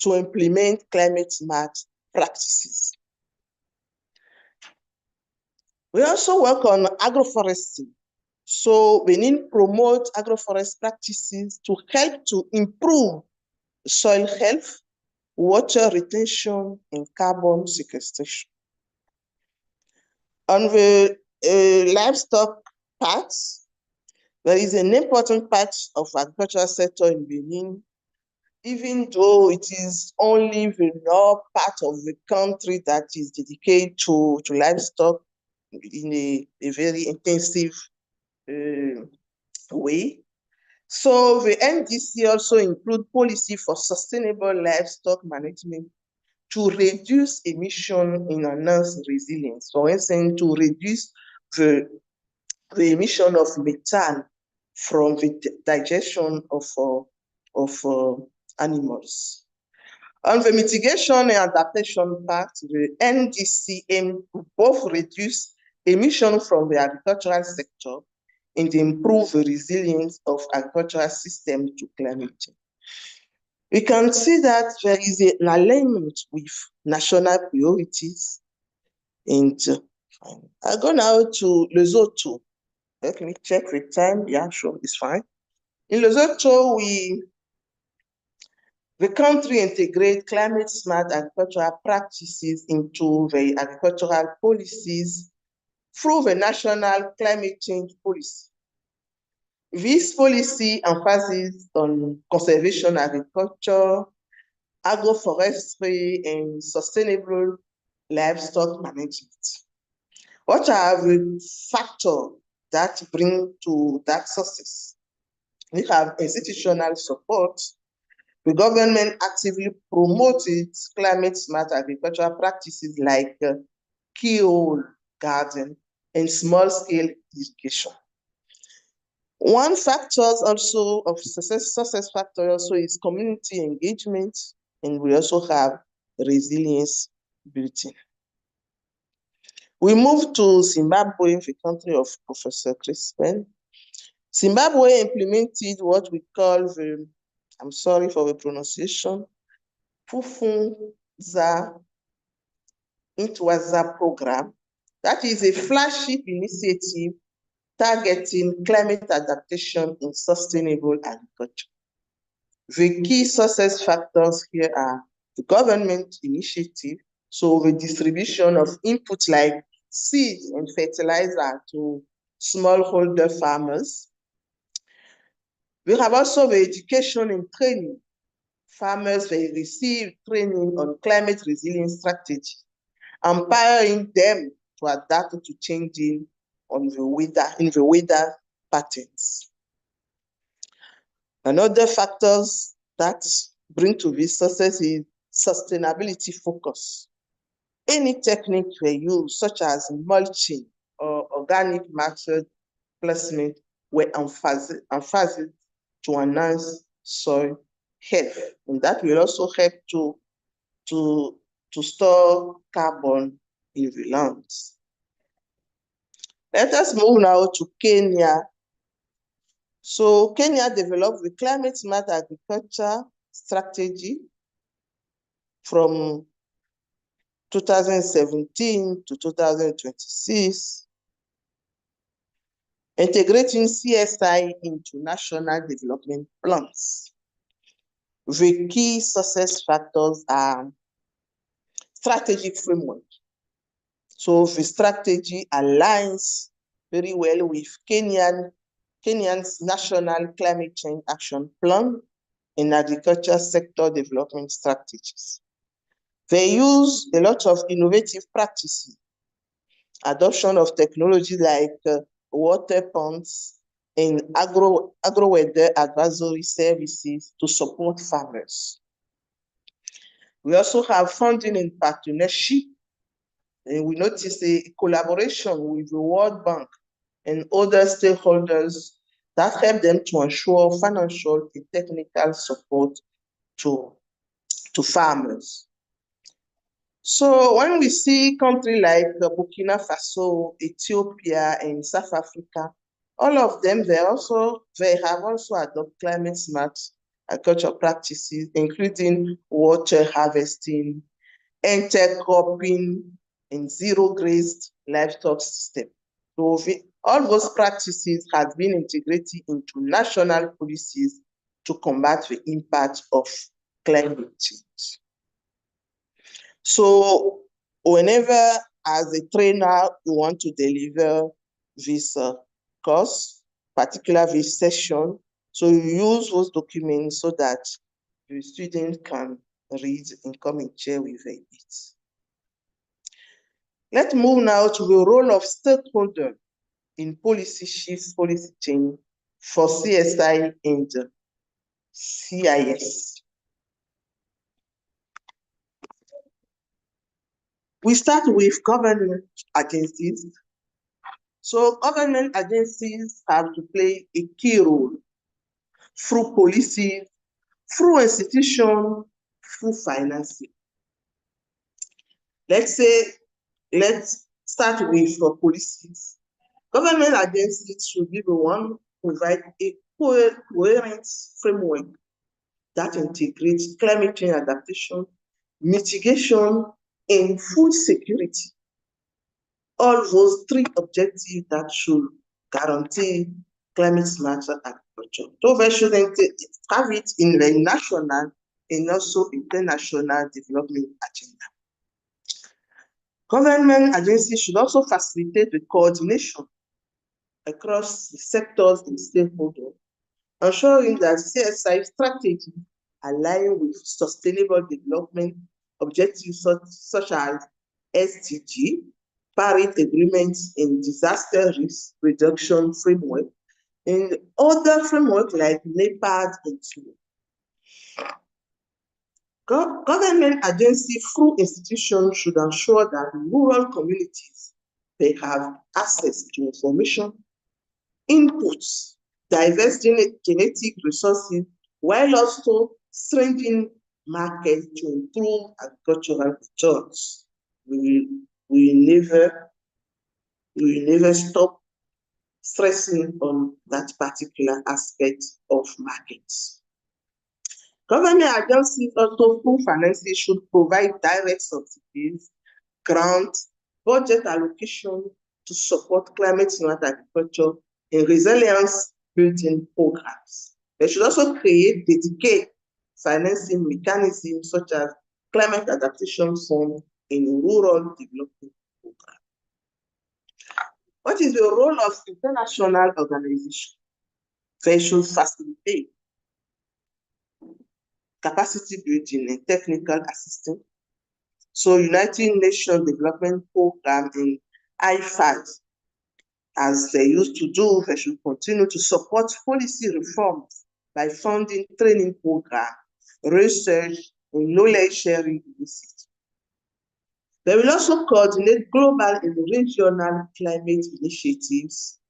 to implement climate-smart practices. We also work on agroforestry. So Benin promotes agroforest practices to help to improve soil health, water retention, and carbon sequestration. On the livestock parts. There is an important part of agricultural sector in Benin, even though it is only the north part of the country that is dedicated to livestock in a very intensive way. So the NDC also include policy for sustainable livestock management to reduce emission and enhance resilience. For instance, to reduce the emission of methane from the digestion of animals. On the mitigation and adaptation part, the NDC aim to both reduce emission from the agricultural sector and improve the resilience of agricultural system to climate change. We can see that there is an alignment with national priorities. And I go now to Lesotho. Let me check the time. Yeah, sure, it's fine. In Lesotho, the country integrates climate-smart agricultural practices into the agricultural policies through the National Climate Change Policy. This policy emphasizes on conservation agriculture, agroforestry, and sustainable livestock management. What are the factors that bring to that success? We have institutional support. The government actively promoted climate-smart agricultural practices like keyhole garden and small-scale irrigation. One factor also of success factor also is community engagement, and we also have resilience building. We move to Zimbabwe, the country of Professor Crispin. Zimbabwe implemented what we call the, I'm sorry for the pronunciation, Fufunza Intwaza program. That is a flagship initiative targeting climate adaptation in sustainable agriculture. The key success factors here are the government initiative, so the distribution of inputs like seeds and fertilizer to smallholder farmers. We have also the education and training. Farmers will receive training on climate resilience strategy, empowering them to adapt to changing in the weather patterns. Another factors that bring to this success is sustainability focus. Any technique we use, such as mulching or organic matter placement, were emphasized to enhance soil health, and that will also help to store carbon in the lands. Let us move now to Kenya. So Kenya developed the climate-smart agriculture strategy from 2017 to 2026, integrating CSI into national development plans. The key success factors are strategic framework. So the strategy aligns very well with Kenya's National Climate Change Action Plan and agriculture sector development strategies. They use a lot of innovative practices, adoption of technology like water pumps and agro-weather advisory services to support farmers. We also have funding and partnership, and we notice a collaboration with the World Bank and other stakeholders that help them to ensure financial and technical support to farmers. So when we see countries like Burkina Faso, Ethiopia, and South Africa, all of them, they have also adopted climate-smart agriculture practices, including water harvesting, intercropping, and zero-grazed livestock system. So all those practices have been integrated into national policies to combat the impact of climate change. So whenever, as a trainer, you want to deliver this course, particular recession. So you use those documents so that the student can read and come and share with it. Let's move now to the role of stakeholder in policy shifts, policy change for CSI and CIS. We start with government agencies. So government agencies have to play a key role through policies, through institutions, through financing. Let's start with policies. Government agencies should be the one provide a coherent framework that integrates climate change adaptation, mitigation, and food security. All those three objectives that should guarantee climate smart agriculture. So they should have it in the national and also international development agenda. Government agencies should also facilitate the coordination across the sectors and stakeholders, ensuring that CSI strategy align with sustainable development objectives such as SDG, Paris agreements in disaster risk reduction framework, and other frameworks like NEPAD and so on. Government agencies through institutions should ensure that rural communities they have access to information, inputs, diverse genetic resources, while also strengthening markets to improve agricultural returns. We will never stop stressing on that particular aspect of markets. Government agencies also through financing should provide direct subsidies, grants, budget allocation to support climate smart agriculture and resilience building programs. They should also create dedicated financing mechanisms such as climate adaptation fund in rural development program. What is the role of international organizations? They should facilitate capacity building and technical assistance. So United Nations Development Program in IFAD, as they used to do, they should continue to support policy reforms by funding training programs, research, and knowledge sharing initiatives. They will also coordinate global and regional climate initiatives.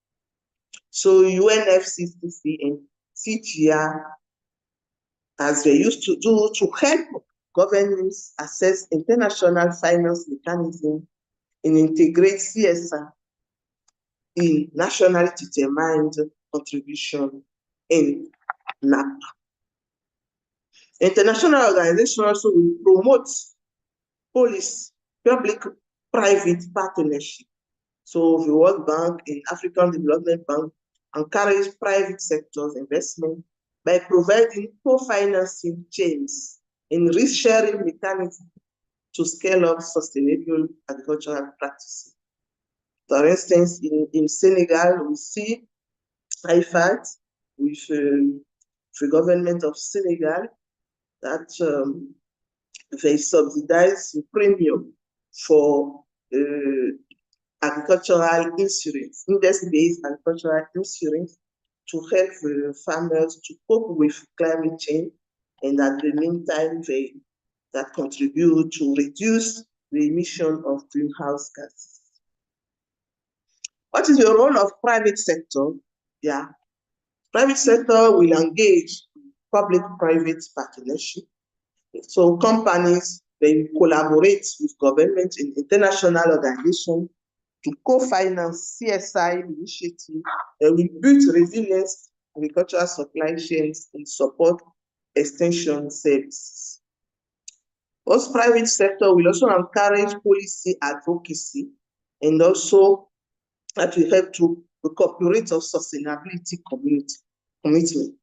So UNFCCC and CGR, as they used to do, to help governments assess international finance mechanisms and integrate CSA in nationally determined contribution in NAPA. International organizations also will promote policy, public-private partnership. So the World Bank and African Development Bank encourage private sector's investment by providing co-financing chains and risk-sharing mechanisms to scale up sustainable agricultural practices. For instance, in Senegal, we see IFAD with the government of Senegal that they subsidize the premium for agricultural insurance, index-based agricultural insurance to help farmers to cope with climate change, and at the meantime, that contribute to reduce the emission of greenhouse gases. What is the role of private sector? Yeah, private sector will engage public-private partnership. So companies, they collaborate with government and international organizations to co-finance CSI initiatives that will build resilience agricultural supply chains and support extension services. Most private sector will also encourage policy advocacy and also that will help to incorporate of sustainability commitment.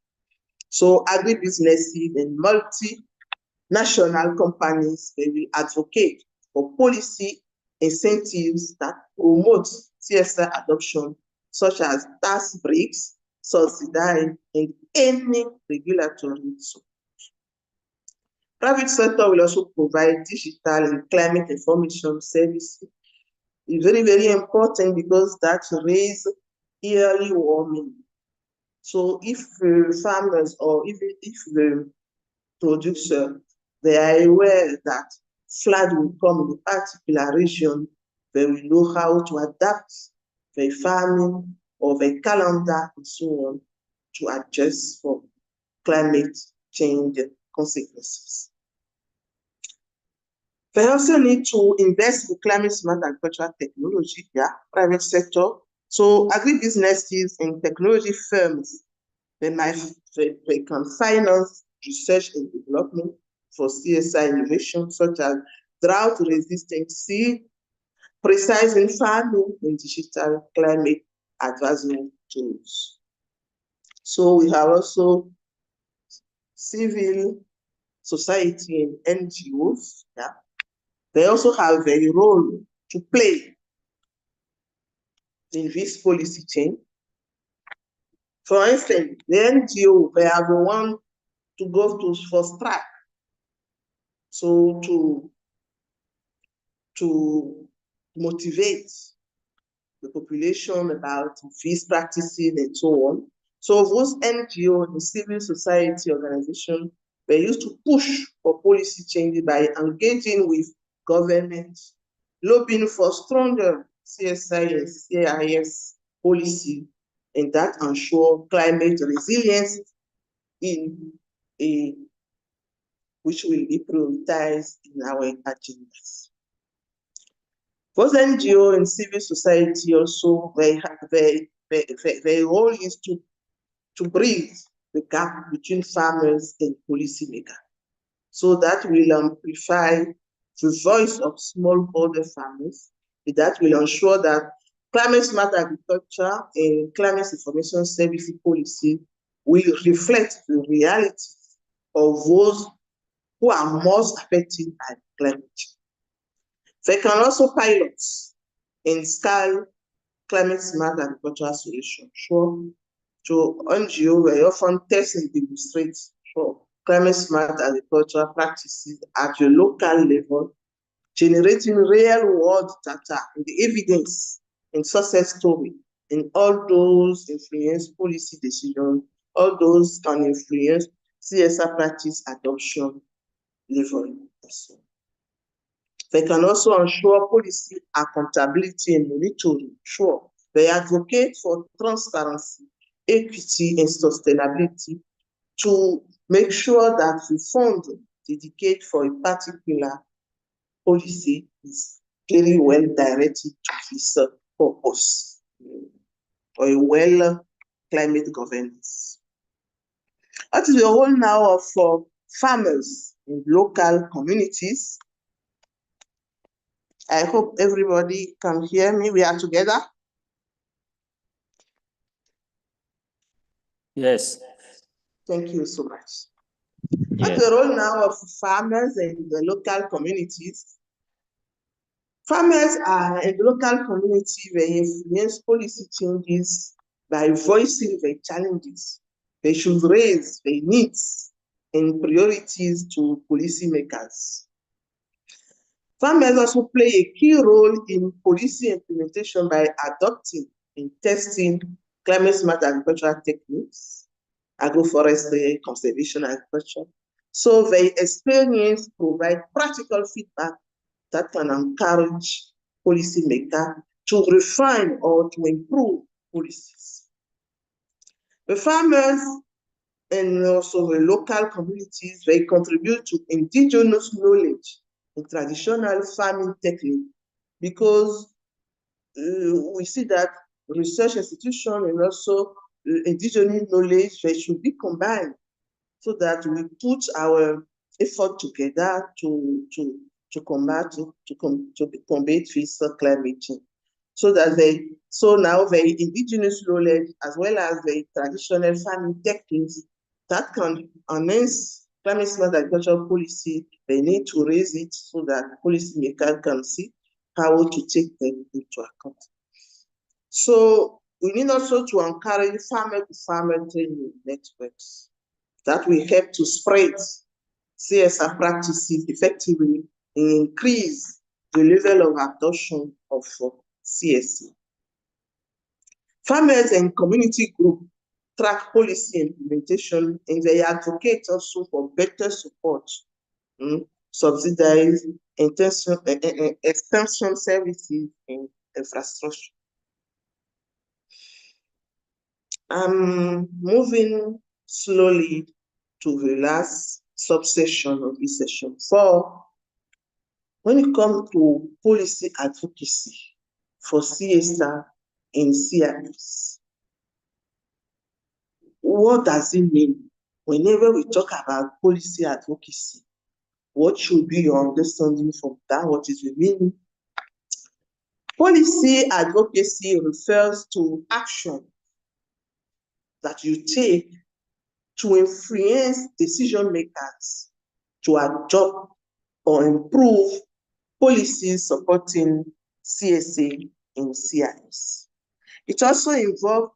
So agribusinesses and multinational companies, they will advocate for policy incentives that promote CSR adoption such as tax breaks, subsidies, and any regulatory tool. Private sector will also provide digital and climate information services. It's very, very important because that raises yearly warming. So if farmers or if the producer, they are aware that flood will come in a particular region, they will know how to adapt their farming or their calendar and so on to adjust for climate change consequences. They also need to invest in climate smart agricultural technology, private sector. So agribusinesses and technology firms, they can finance research and development for CSA innovation, such as drought-resistant seed, precise farming, and digital climate advancement tools. So we have also civil society and NGOs. They also have a role to play in this policy change. For instance, the NGO, they are the one to go for strike. So to motivate the population about these practices and so on. So those NGO and civil society organizations, they used to push for policy changes by engaging with government, lobbying for stronger CSI and CIS policy, and that ensure climate resilience which will be prioritized in our agendas. Both NGO and civil society also, their role is to bridge the gap between farmers and policymakers. So that will amplify the voice of smallholder farmers. That will ensure that climate smart agriculture and climate information service policy will reflect the reality of those who are most affected by climate change. They can also pilot and scale climate smart agricultural solutions. So NGO, they often test and demonstrate climate smart agricultural practices at the local level, generating real world data and the evidence and success story, and all those influence policy decisions, all those can influence CSR practice adoption level also. They can also ensure policy accountability and monitoring. They advocate for transparency, equity, and sustainability to make sure that the fund dedicated for a particular policy is very well directed to this purpose, or a well climate governance. That is the role now of farmers in local communities. I hope everybody can hear me. We are together. Yes. Thank you so much. Yes. What's the role now of farmers in the local communities? Farmers are in the local community, they influence policy changes by voicing their challenges. They should raise their needs and priorities to policymakers. Farmers also play a key role in policy implementation by adopting and testing climate smart agricultural techniques, agroforestry, conservation agriculture. So their experience provide practical feedback that can encourage policymakers to refine or to improve policies. The farmers and also the local communities, they contribute to indigenous knowledge and traditional farming technique, because we see that research institutions and also indigenous knowledge, they should be combined so that we put our effort together to combat this climate change. So now the indigenous knowledge as well as the traditional farming techniques that can enhance climate smart agricultural policy, they need to raise it so that policymakers can see how to take them into account. So We need also to encourage farmer-to-farmer training networks that will help to spread CSR practices effectively and increase the level of adoption of CSA. Farmers and community groups track policy implementation, and they advocate also for better support, subsidized extension services and infrastructure. I'm moving slowly to the last subsection of this session 4. When it comes to policy advocacy for CSR and CIS, what does it mean? Whenever we talk about policy advocacy, what should be your understanding from that? What is the meaning? Policy advocacy refers to action that you take to influence decision makers to adopt or improve policies supporting CSA and CIS. It also involves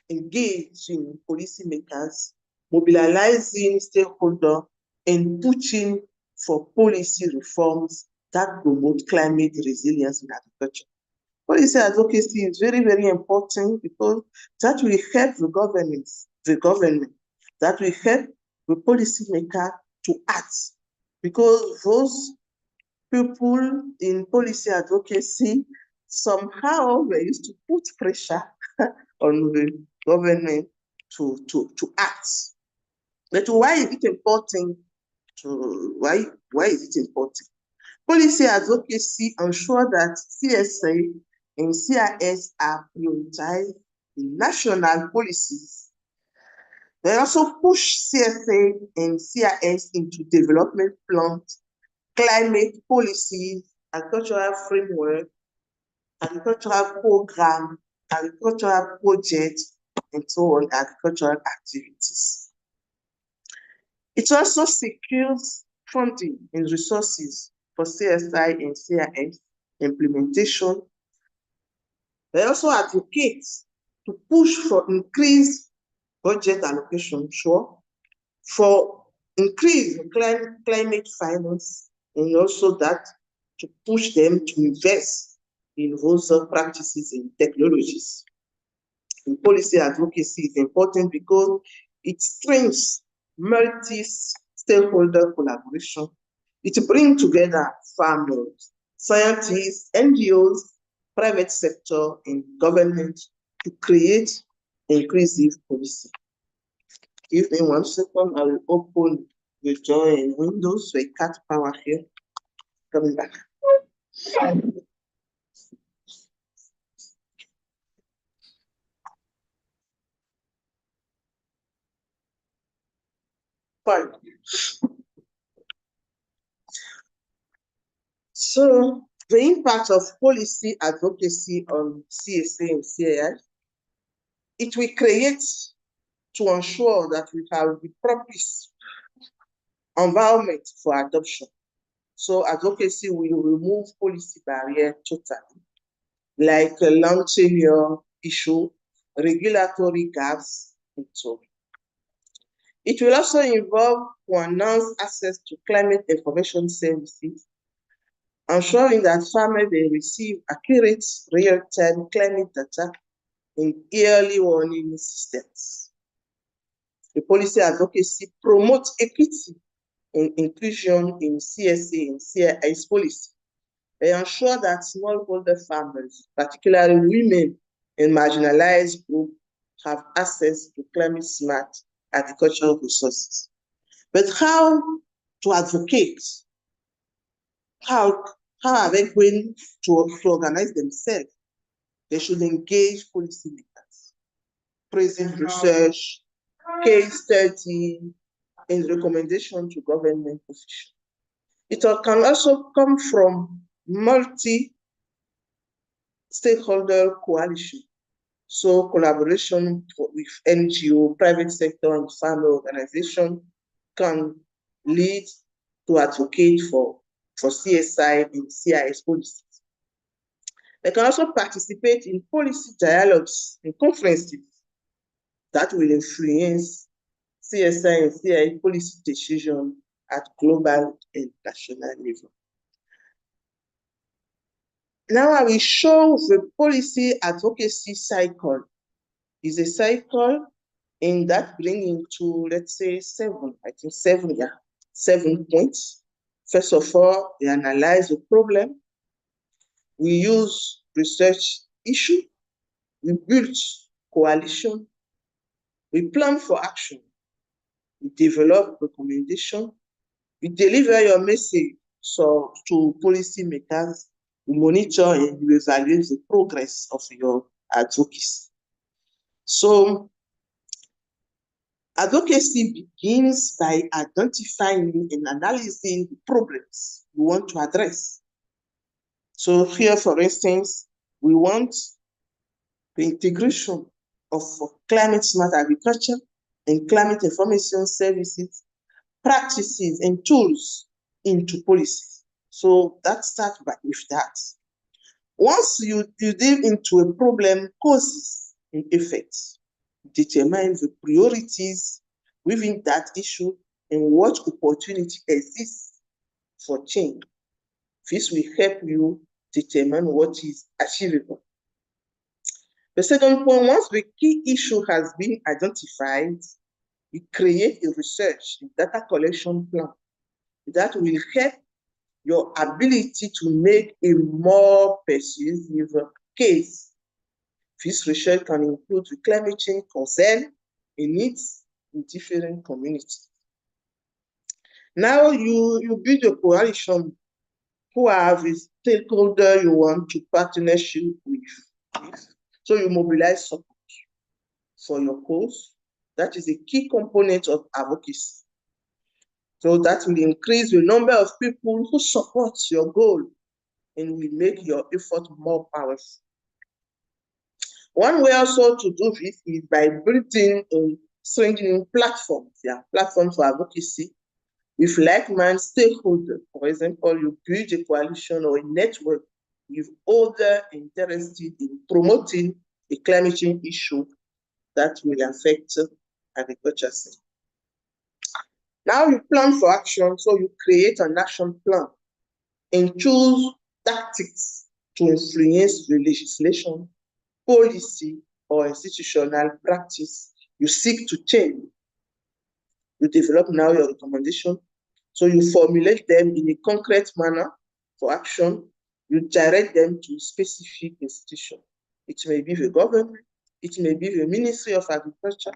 engaging policymakers, mobilizing stakeholders, and pushing for policy reforms that promote climate resilience in agriculture. Policy advocacy is very, very important because that will help the government, that will help the policymaker to act. Because those people in policy advocacy somehow they used to put pressure on the government to act. But why is it important? Why is it important? Policy advocacy ensures that CSA and CIS are prioritized in national policies. They also push CSA and CIS into development plans, climate policies, agricultural framework, agricultural program, agricultural projects, and so on, agricultural activities. It also secures funding and resources for CSI and CIS implementation. They also advocate to push for increased budget allocation, for increased climate finance, and also that to push them to invest in those practices and technologies. And policy advocacy is important because it strengthens multi-stakeholder collaboration. It brings together farmers, scientists, NGOs, private sector, and government to create inclusive policy. Give me 1 second, I will open the door and windows so I cut power here. Coming back. Fine. So the impact of policy advocacy on CSA and CIS, it will create to ensure that we have the proper environment for adoption. So advocacy will remove policy barrier totally, like long tenure issue, regulatory gaps, and so on. It will also involve to enhance access to climate information services, ensuring that farmers will receive accurate real-time climate data and early warning systems. The policy advocacy promotes equity and inclusion in CSA and CIS policy. They ensure that smallholder farmers, particularly women and marginalized groups, have access to climate-smart agricultural resources. But how to advocate? How are they going to organize themselves? They should engage policymakers, present research, case study, and recommendation to government officials. It can also come from multi-stakeholder coalition. So collaboration with NGO, private sector, and farmer organization can lead to advocate for CSI and CIS policies. They can also participate in policy dialogues and conferences that will influence CSI and CIA policy decision at global and national level. Now I will show the policy advocacy cycle. It's a cycle in that bringing to, let's say, seven points. First of all, we analyze the problem. We use research issue. We build coalition. We plan for action. We develop recommendation. We deliver your message to policymakers. We monitor and we evaluate the progress of your advocacy. So advocacy begins by identifying and analyzing the problems we want to address. So here, for instance, we want the integration of climate smart agriculture and climate information services, practices and tools into policies. So that starts with that. Once you dive into a problem, causes and effects, determine the priorities within that issue and what opportunity exists for change. This will help you determine what is achievable. The second point, once the key issue has been identified, you create a research data collection plan that will help your ability to make a more persuasive case. This research can include the climate change concern and needs in different communities. Now you build a coalition who have a stakeholder you want to partnership with. So you mobilize support for your cause. That is a key component of advocacy. So that will increase the number of people who support your goal and will make your effort more powerful. One way also to do this is by building and strengthening platforms, platforms for advocacy with like-minded stakeholders. For example, you build a coalition or a network with others interested in promoting a climate change issue that will affect agriculture sector. Now you plan for action, so you create an action plan and choose tactics to influence the legislation, policy, or institutional practice you seek to change. You develop now your recommendation, so you formulate them in a concrete manner for action. You direct them to a specific institution. It may be the government, it may be the Ministry of Agriculture.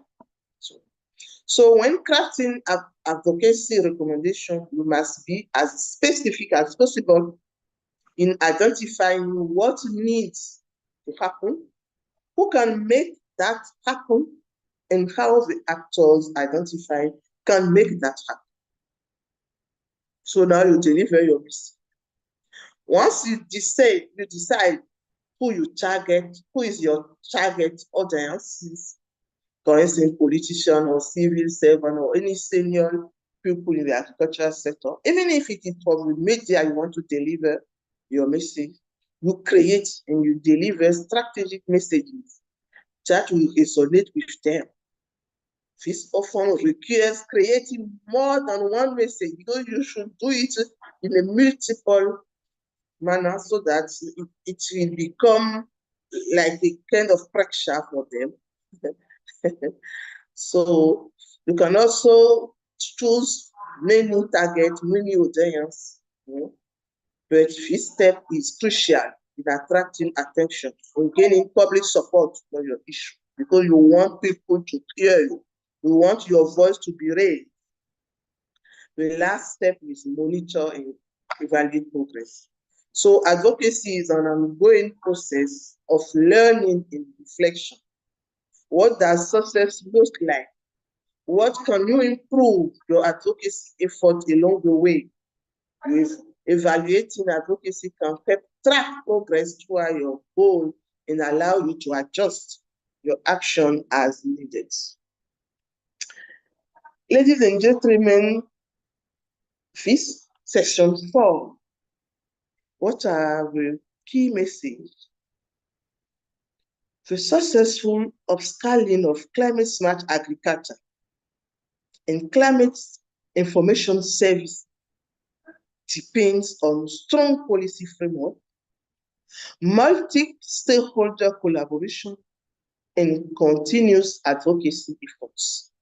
So when crafting advocacy recommendation, you must be as specific as possible in identifying what needs to happen, who can make that happen, and how the actors identified can make that happen. So now you deliver your message. Once you decide who you target, who is your target audience, for instance, politician or civil servant or any senior people in the agricultural sector, even if it is from the media you want to deliver your message, you create and you deliver strategic messages that will resonate with them. This often requires creating more than one message because you should do it in a multiple manner so that it will become like a kind of pressure for them. So you can also choose many targets, many audience, but this step is crucial in attracting attention and gaining public support for your issue because you want people to hear you. You want your voice to be raised. The last step is monitor and evaluate progress. So advocacy is an ongoing process of learning and reflection. What does success look like? What can you improve your advocacy effort along the way? With evaluating advocacy can help track progress toward your goal and allow you to adjust your action as needed. Ladies and gentlemen, this section 4. What are the key messages The successful upscaling of climate-smart agriculture and climate information service depends on strong policy framework, multi-stakeholder collaboration, and continuous advocacy efforts.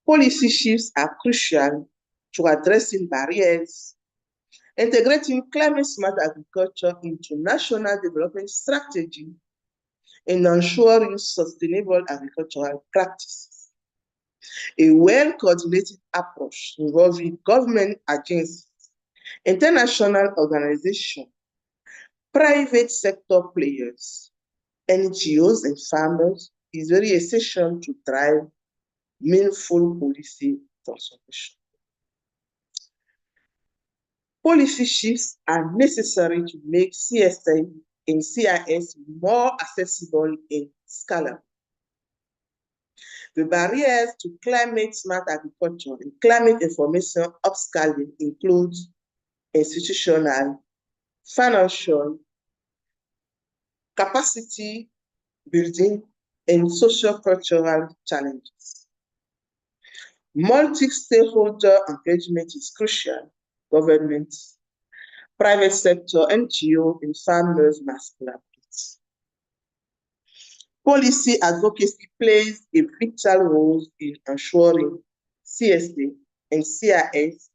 Policy shifts are crucial to addressing barriers, integrating climate-smart agriculture into national development strategy, and ensuring sustainable agricultural practices. A well-coordinated approach involving government agencies, international organizations, private sector players, NGOs, and farmers is very essential to drive meaningful policy transformation. Policy shifts are necessary to make CSA and CIS more accessible and scalable. The barriers to climate-smart agriculture and climate information upscaling include institutional, financial, capacity building, and socio-cultural challenges. Multi-stakeholder engagement is crucial. Government, private sector, NGO, and farmers must collaborate. Policy advocacy plays a vital role in ensuring CSA and CIS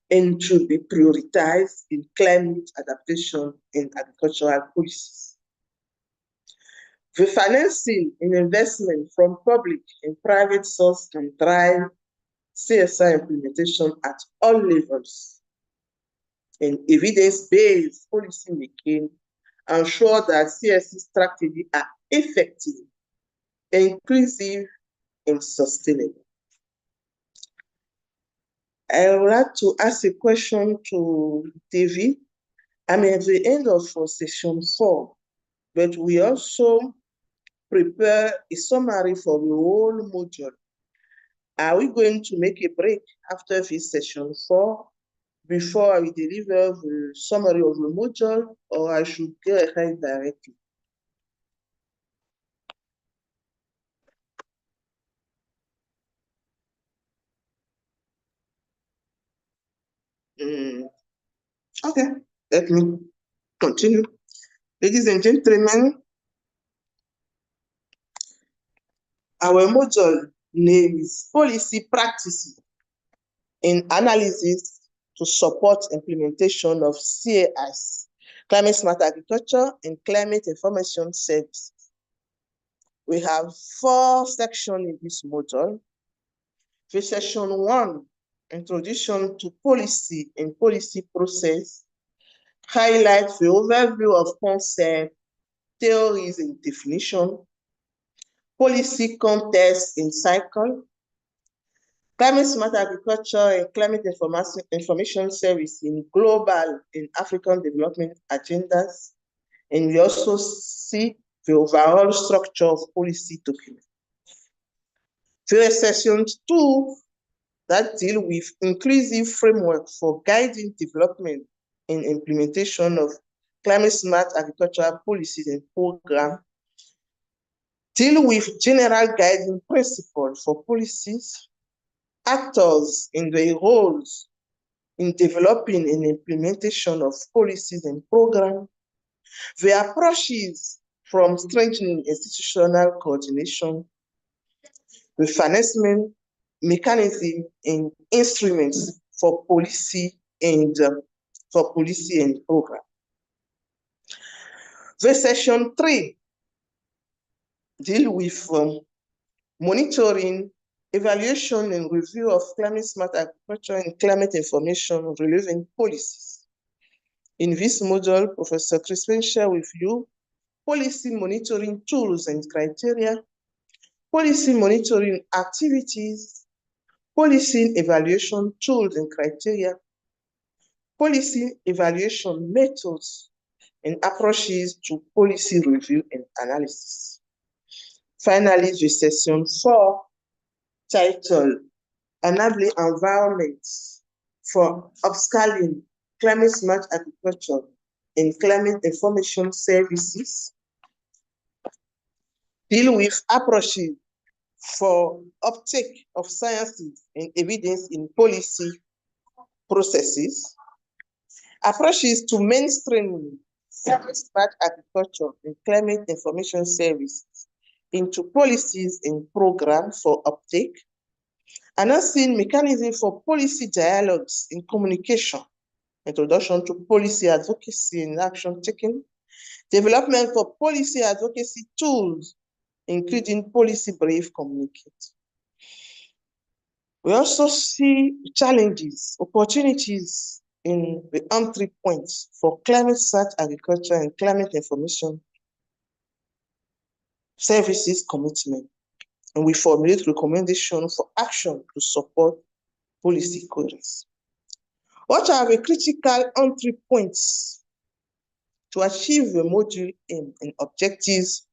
and should be prioritized in climate adaptation and agricultural policies. The financing and investment from public and private sources can drive CSI implementation at all levels. And evidence-based policy making ensure that CSC strategies are effective, inclusive, and sustainable. I would like to ask a question to David. I'm at the end of session 4, but we also prepare a summary for the whole module. Are we going to make a break after this session 4 before I deliver the summary of the module, or I should go ahead directly? Okay, let me continue. Ladies and gentlemen, our module name is Policy Practices and Analysis to Support Implementation of CIS, Climate Smart Agriculture and Climate Information Services. We have 4 sections in this module. For section 1, Introduction to Policy and Policy Process, highlights the overview of concepts, theories, and definition, policy context and cycle, climate smart agriculture and climate information service in global and African development agendas, and we also see the overall structure of policy document. For section 2, that deal with inclusive framework for guiding development and implementation of climate smart agricultural policies and programs, deal with general guiding principles for policies, actors in their roles in developing and implementation of policies and programs, the approaches from strengthening institutional coordination, the financing mechanism and instruments for policy and program. The section 3 deal with monitoring, evaluation, and review of climate smart agriculture and climate information relevant policies. In this module, Professor Crispin shared with you policy monitoring tools and criteria, policy monitoring activities, policy evaluation tools and criteria, policy evaluation methods, and approaches to policy review and analysis. Finally, the section 4, titled Enabling Environments for Upscaling Climate Smart Agriculture in climate information services, deal with approaches for uptake of sciences and evidence in policy processes, approaches to mainstream smart agriculture and climate information services into policies and programs for uptake, announcing mechanisms for policy dialogues in communication, introduction to policy advocacy and action taking, development for policy advocacy tools, including policy brief communicate. We also see challenges, opportunities in the entry points for climate smart agriculture and climate information services commitment. And we formulate recommendations for action to support policy coherence. What are the critical entry points to achieve the module aim and objectives?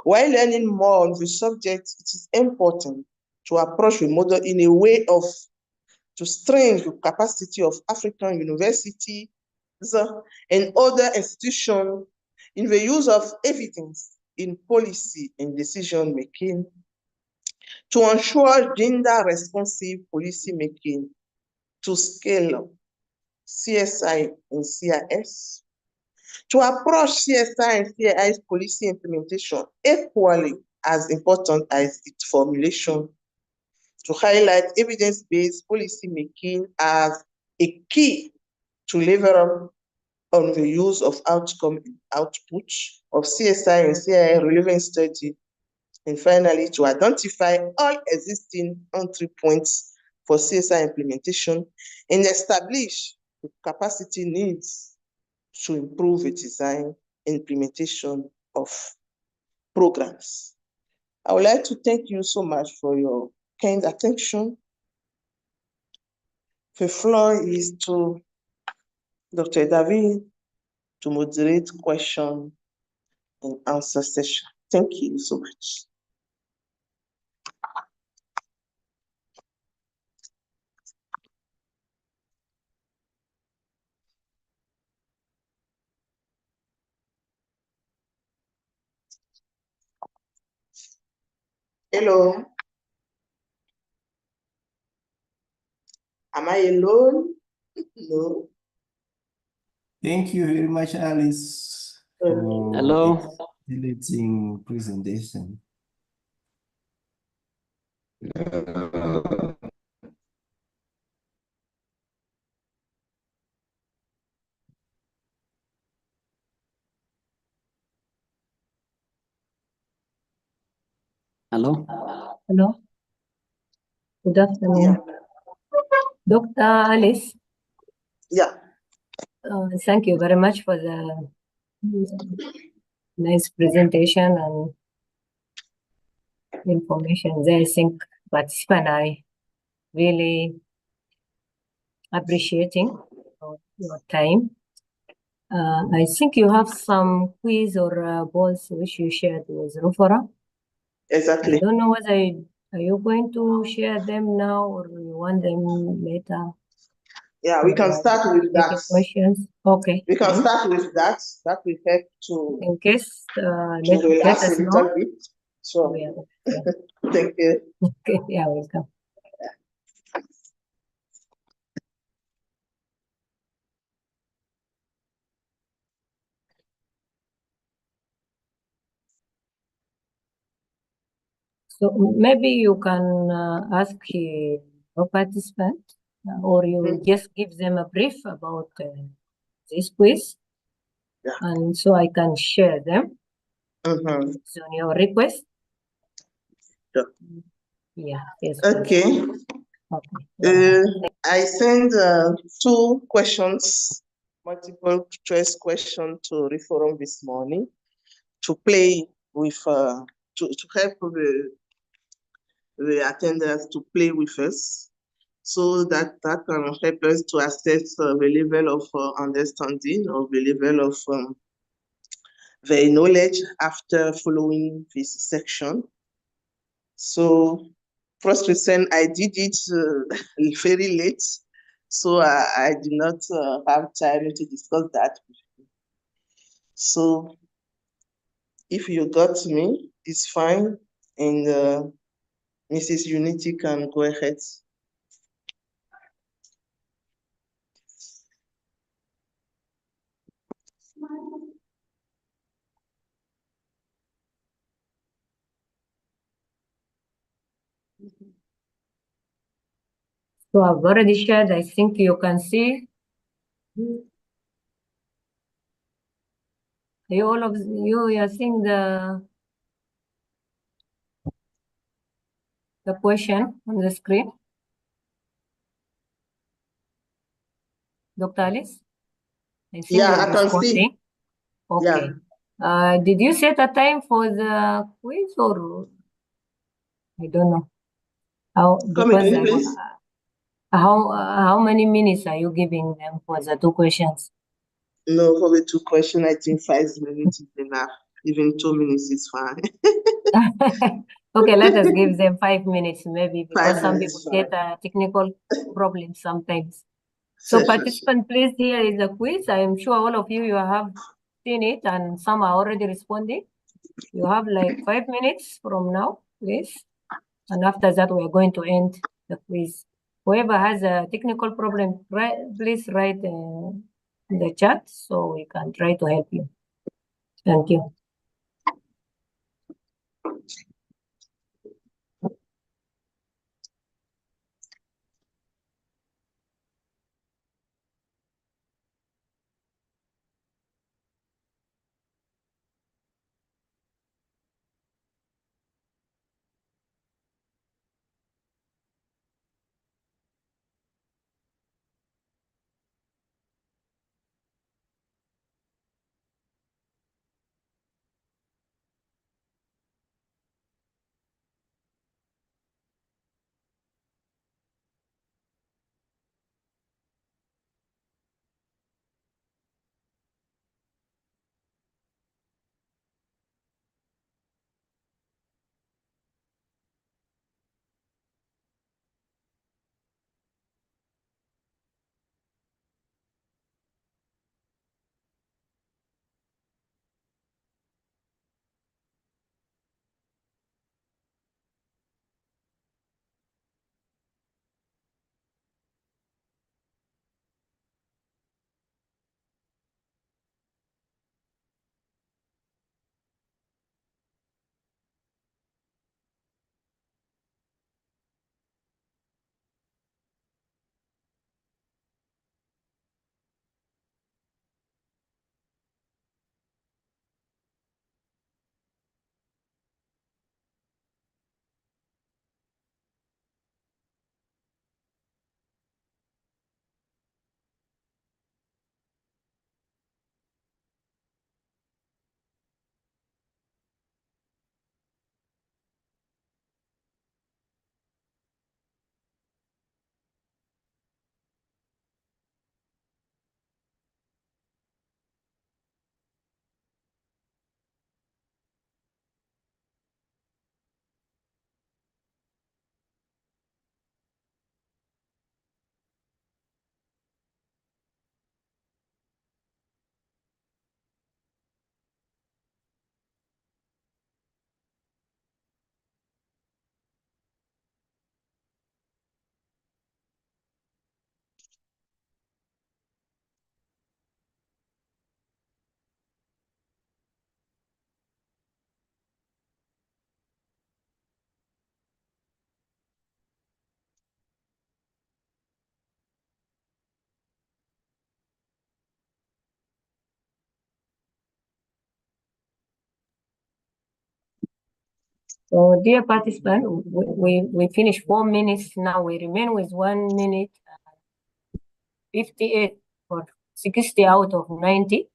While learning more on the subject, it is important to approach the model in a way to strengthen the capacity of African universities and other institutions in the use of evidence in policy and decision making, to ensure gender responsive policy making, to scale up CSI and CIS, to approach CSI and CIS policy implementation equally as important as its formulation, to highlight evidence-based policy making as a key to lever on the use of outcome and output of CSI and CIS relevant study, and finally, to identify all existing entry points for CSI implementation and establish the capacity needs to improve the design and implementation of programs. I would like to thank you so much for your kind attention. The floor is to Dr. David to moderate question and answer session. Thank you so much. Hello. Am I alone? No. Thank you very much, Alice, for Hello. exhilarating presentation. Hello. Hello. Good afternoon. Yeah. Dr. Alice, Yeah. thank you very much for the nice presentation and information there. I think participants are really appreciating your time. I think you have some quiz or polls which you shared with Rufora. I Exactly. don't know whether are you going to share them now or you want them later? Yeah, we can start with Take that. questions. Okay. We can start with that. That will help to In case, let relax us a know. little bit. So, Yeah. thank you. Okay. Yeah, welcome. So maybe you can ask your participant or you just give them a brief about this quiz. Yeah. And so I can share them. Mm-hmm. So on your request. Sure. Yeah. Yes. Okay. Okay. I send 2 questions, multiple choice question to Reforum this morning to play with, to help the attenders to play with us, so that can help us to assess the level of understanding or the level of their knowledge after following this section. So first reason, I did it very late, so I did not have time to discuss that. So if you got me, it's fine. And Mrs. Unity can go ahead. So I've already shared, I think you can see. You all of you are seeing the question on the screen. Dr. Alice? I think Yeah, you're I can see. responding. Okay. Did you set a time for the quiz or I don't know? How Come because again, please. how many minutes are you giving them for the two questions? No, for the two questions, I think 5 minutes is enough. Even 2 minutes is fine. Okay, let us give them 5 minutes maybe because 5 some minutes, people get technical problems sometimes. Sure, So sure, participant, please, here is the quiz. I am sure all of you have seen it and some are already responding. You have like 5 minutes from now, please. And after that, we are going to end the quiz. Whoever has a technical problem, please write in the chat so we can try to help you. Thank you. So dear participant, we finished 4 minutes. Now we remain with 1 minute 58 or 60 out of 90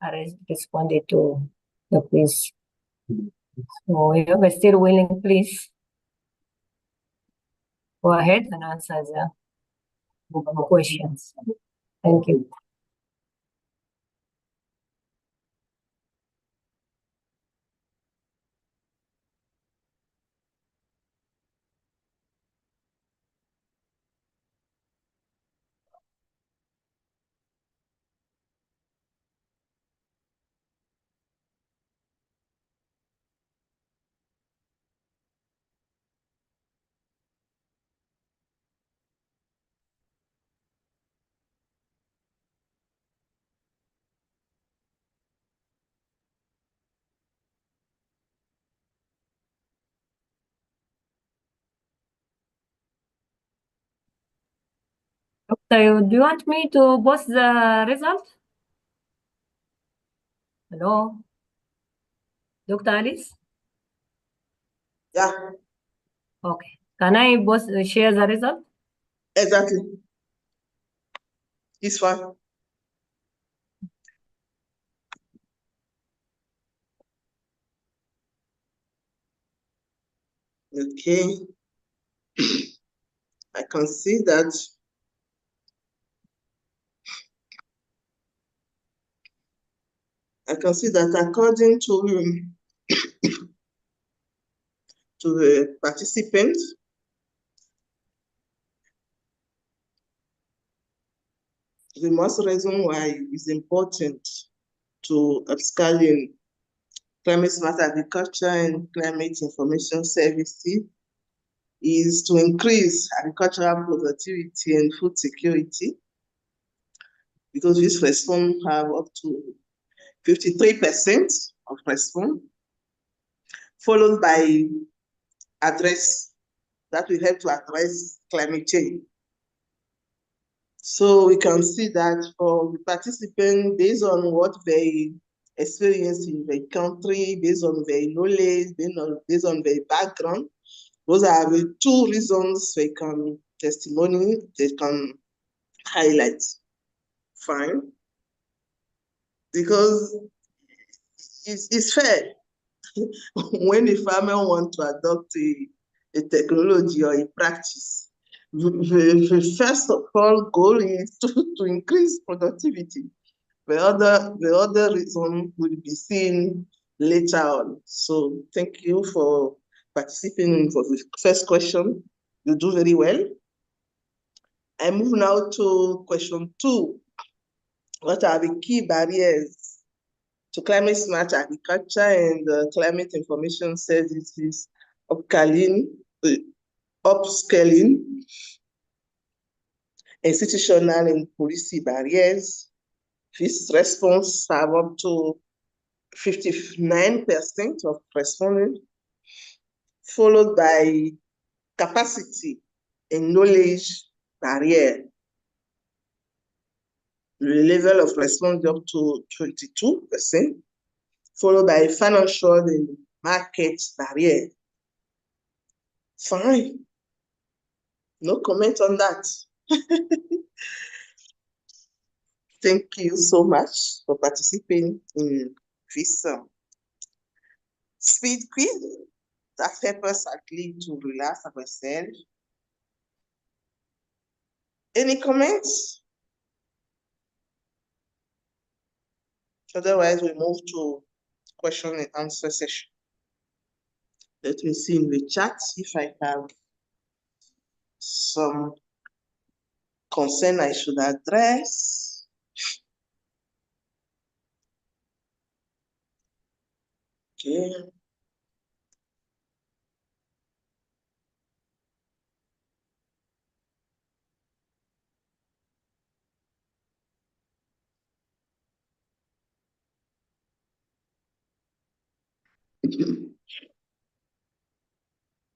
are responded to the quiz. So if you are still willing, please go ahead and answer the questions. Thank you. So do you want me to post the result? Hello, Dr. Alice? Yeah, Okay. Can I share the result? exactly. It's fine. Okay. I can see that according to the participants, the most reason why it's important to upscaling climate smart agriculture and climate information services is to increase agricultural productivity and food security, because this response have up to 53% of response, followed by address, that will help to address climate change. So we can see that for the participants, based on what they experience in their country, based on their knowledge, based on their background, those are the two reasons they can highlight. Fine. Because it's fair. When a farmer wants to adopt a technology or a practice, the first of all goal is to increase productivity. The other reason will be seen later on. So thank you for participating for the first question. You do very well. I move now to question 2. What are the key barriers to climate smart agriculture and climate information services upscaling, institutional and policy barriers? This response have up to 59% of respondents, followed by capacity and knowledge barrier. The level of response up to 22%, followed by financial and market barrier. Fine. No comment on that. Thank you so much for participating in this speed quiz that helps us actually to relax ourselves. Any comments? Otherwise, we move to question and answer session. Let me see in the chat if I have some concern I should address. Okay.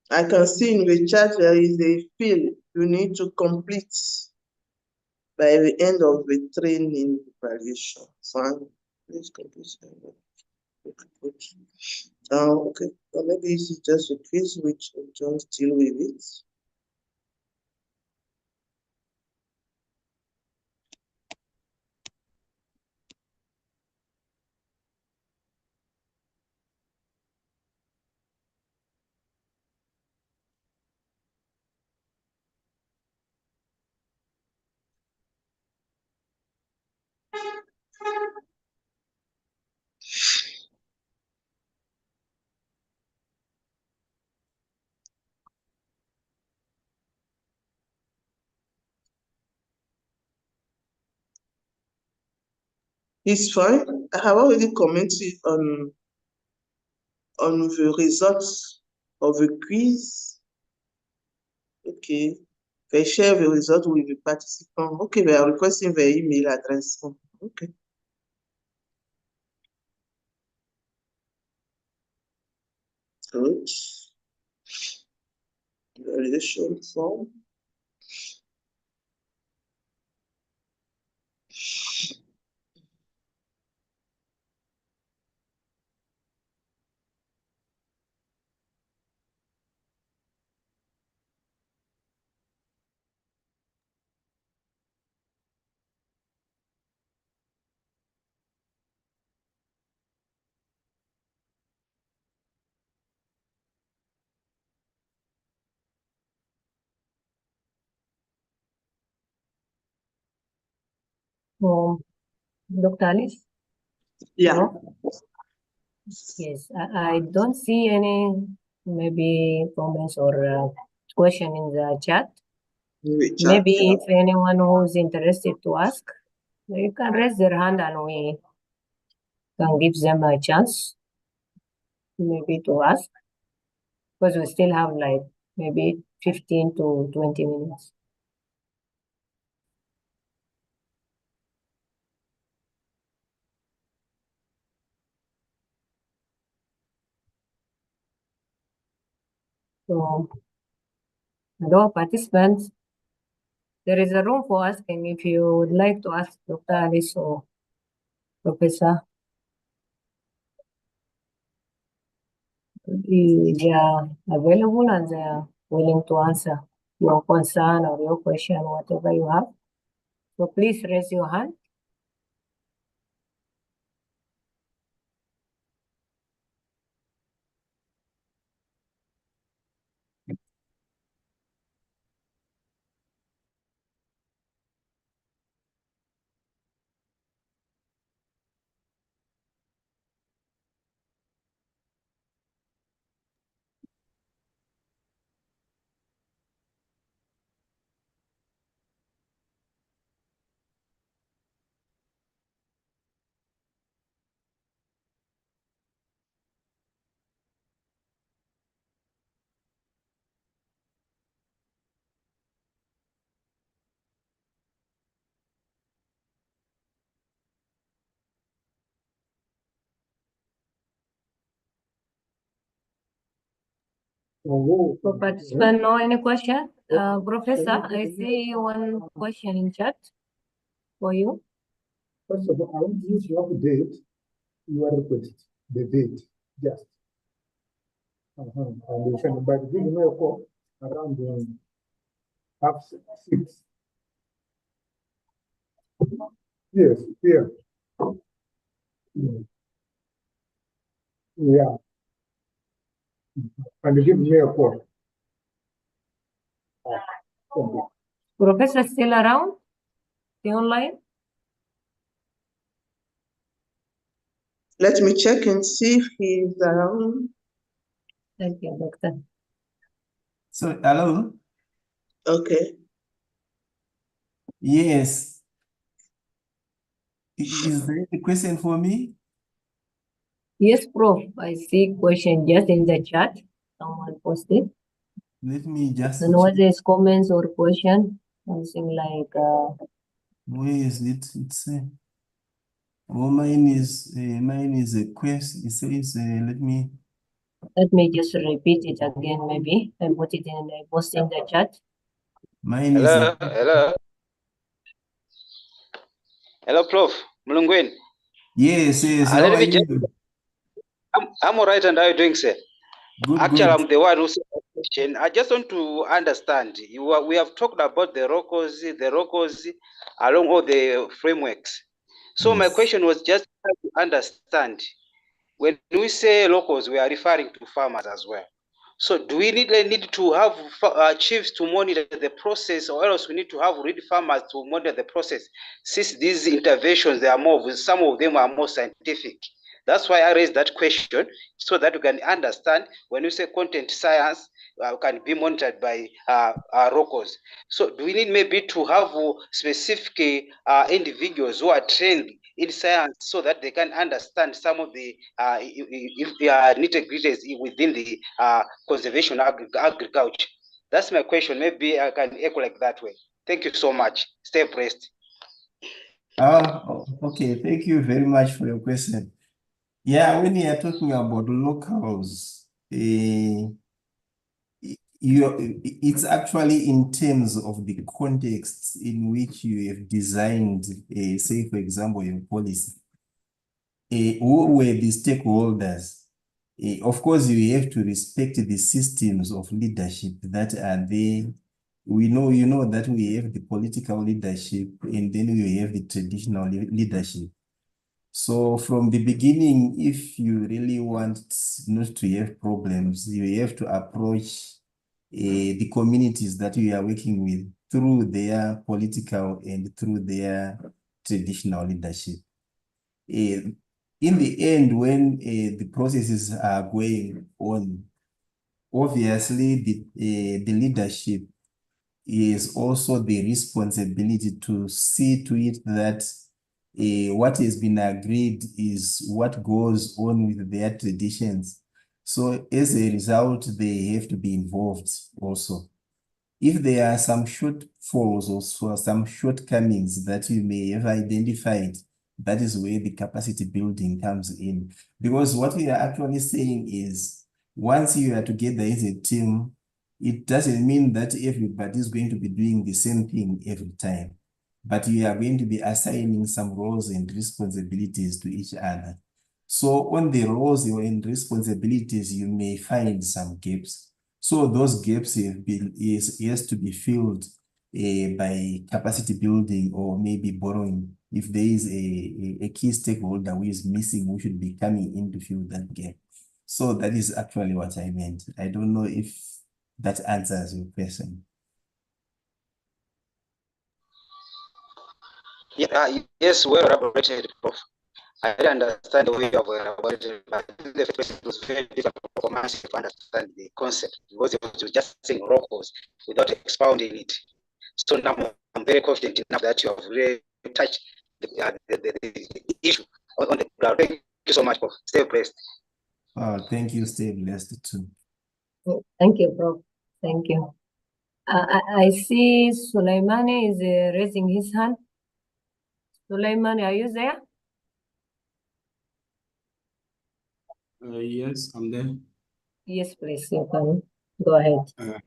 I can see in the chat there is a field you need to complete by the end of the training evaluation. Fine. Please complete. Okay. Or maybe it's just a quiz which we don't deal with it. It's fine. I have already commented on the results of the quiz. Okay. They share the result with the participant. Okay, they are requesting their email address. Okay. Good. Validation form. Dr. Alice? Yeah. No? Yes, I don't see any maybe comments or question in the chat. Maybe if anyone who's interested to ask, they can raise their hand and we can give them a chance maybe to ask, because we still have like maybe 15 to 20 minutes. So, hello participants, there is a room for asking if you would like to ask Dr. Alice or Professor. They are available and they are willing to answer your concern or your question, whatever you have. So please raise your hand. For participant, no any question? Professor, I see one question in chat for you. First of all, I want you to update your request, the date, just. And you can, but give me a call around half 6. Yes, here. Yeah. And give me a call. Professor still around? The online? Let me check and see if he's around. Thank you, Doctor. So, hello? Okay. Yes. Is there a question for me? Yes, Prof. I see question just in the chat. Someone posted. Let me just And what is comments or question? Something like where is it? It's oh, mine is a quest. It says let me just repeat it again, maybe. I put it in, I post in the chat. mine Hello, is hello. Hello, Prof. Mulungwen. yes, how Let are me just, you? I'm all right, and how are you doing, sir? Good, Actually, good. I'm the one who said the question. I just want to understand. We have talked about the ROCOs along all the frameworks. So my Yes. question was just to understand. When we say locals, we are referring to farmers as well. So do we need to have chiefs to monitor the process, or else we need to have real farmers to monitor the process? Since these interventions, some of them are more scientific. That's why I raised that question, so that we can understand when you say content science can be monitored by locals. So do we need maybe to have specific individuals who are trained in science so that they can understand some of the nitty-gritties within the conservation agriculture? That's my question. Maybe I can echo like that way. Thank you so much. Stay abreast. Okay. Thank you very much for your question. Yeah, when you are talking about locals, it's actually in terms of the context in which you have designed, say, for example, your policy. Who were the stakeholders? Of course, you have to respect the systems of leadership that are there. We know, you know, that we have the political leadership and then we have the traditional leadership. So from the beginning, if you really want not to have problems, you have to approach the communities that you are working with through their political and through their traditional leadership. In the end, when the processes are going on, obviously the leadership is also the responsibility to see to it that what has been agreed is what goes on with their traditions. So as a result, they have to be involved also. If there are some shortfalls or some shortcomings that you may have identified, that is where the capacity building comes in. Because what we are actually saying is, once you are together as a team, it doesn't mean that everybody is going to be doing the same thing every time, but you are going to be assigning some roles and responsibilities to each other. So on the roles and responsibilities, you may find some gaps. So those gaps has to be filled by capacity building or maybe borrowing. If there is a key stakeholder who is missing, who should be coming in to fill that gap. So that is actually what I meant. I don't know if that answers your question. Yeah, yes, well elaborated, Prof. I understand the way you have elaborated, but the first was very difficult for us to understand the concept because it was just saying locals without expounding it. So now I'm very confident enough that you have really touched the issue on the ground. Thank you so much, Prof. Stay blessed. Thank you. Stay blessed too. Thank you, Prof. Thank you. I see Sulaimani is raising his hand. Sulaimani, are you there? Yes, I'm there. Yes, please, you can go ahead.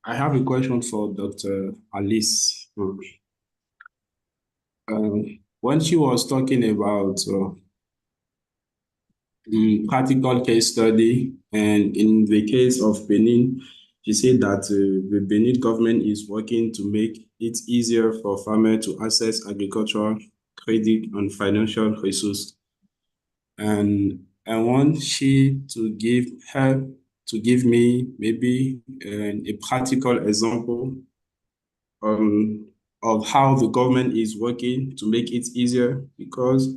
I have a question for Dr. Alice. When she was talking about the practical case study, and in the case of Benin, she said that the Benin government is working to make it easier for farmers to access agricultural credit and financial resources. And I want she to give me maybe a practical example of how the government is working to make it easier, because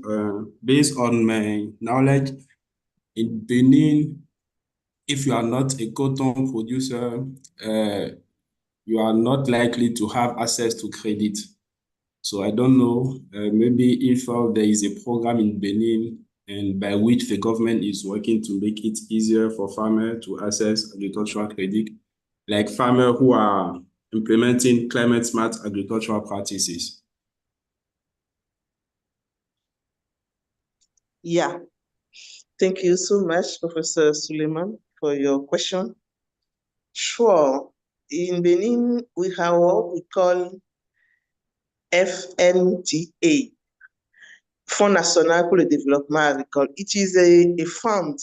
based on my knowledge, in Benin, if you are not a cotton producer, you are not likely to have access to credit. So I don't know, maybe if there is a program in Benin and by which the government is working to make it easier for farmers to access agricultural credit, like farmers who are implementing climate smart agricultural practices. Yeah, thank you so much, Professor Suleiman, for your question. Sure, in Benin, we have what we call FNDA, Fonds National pour le Développement Agricole. It is a fund,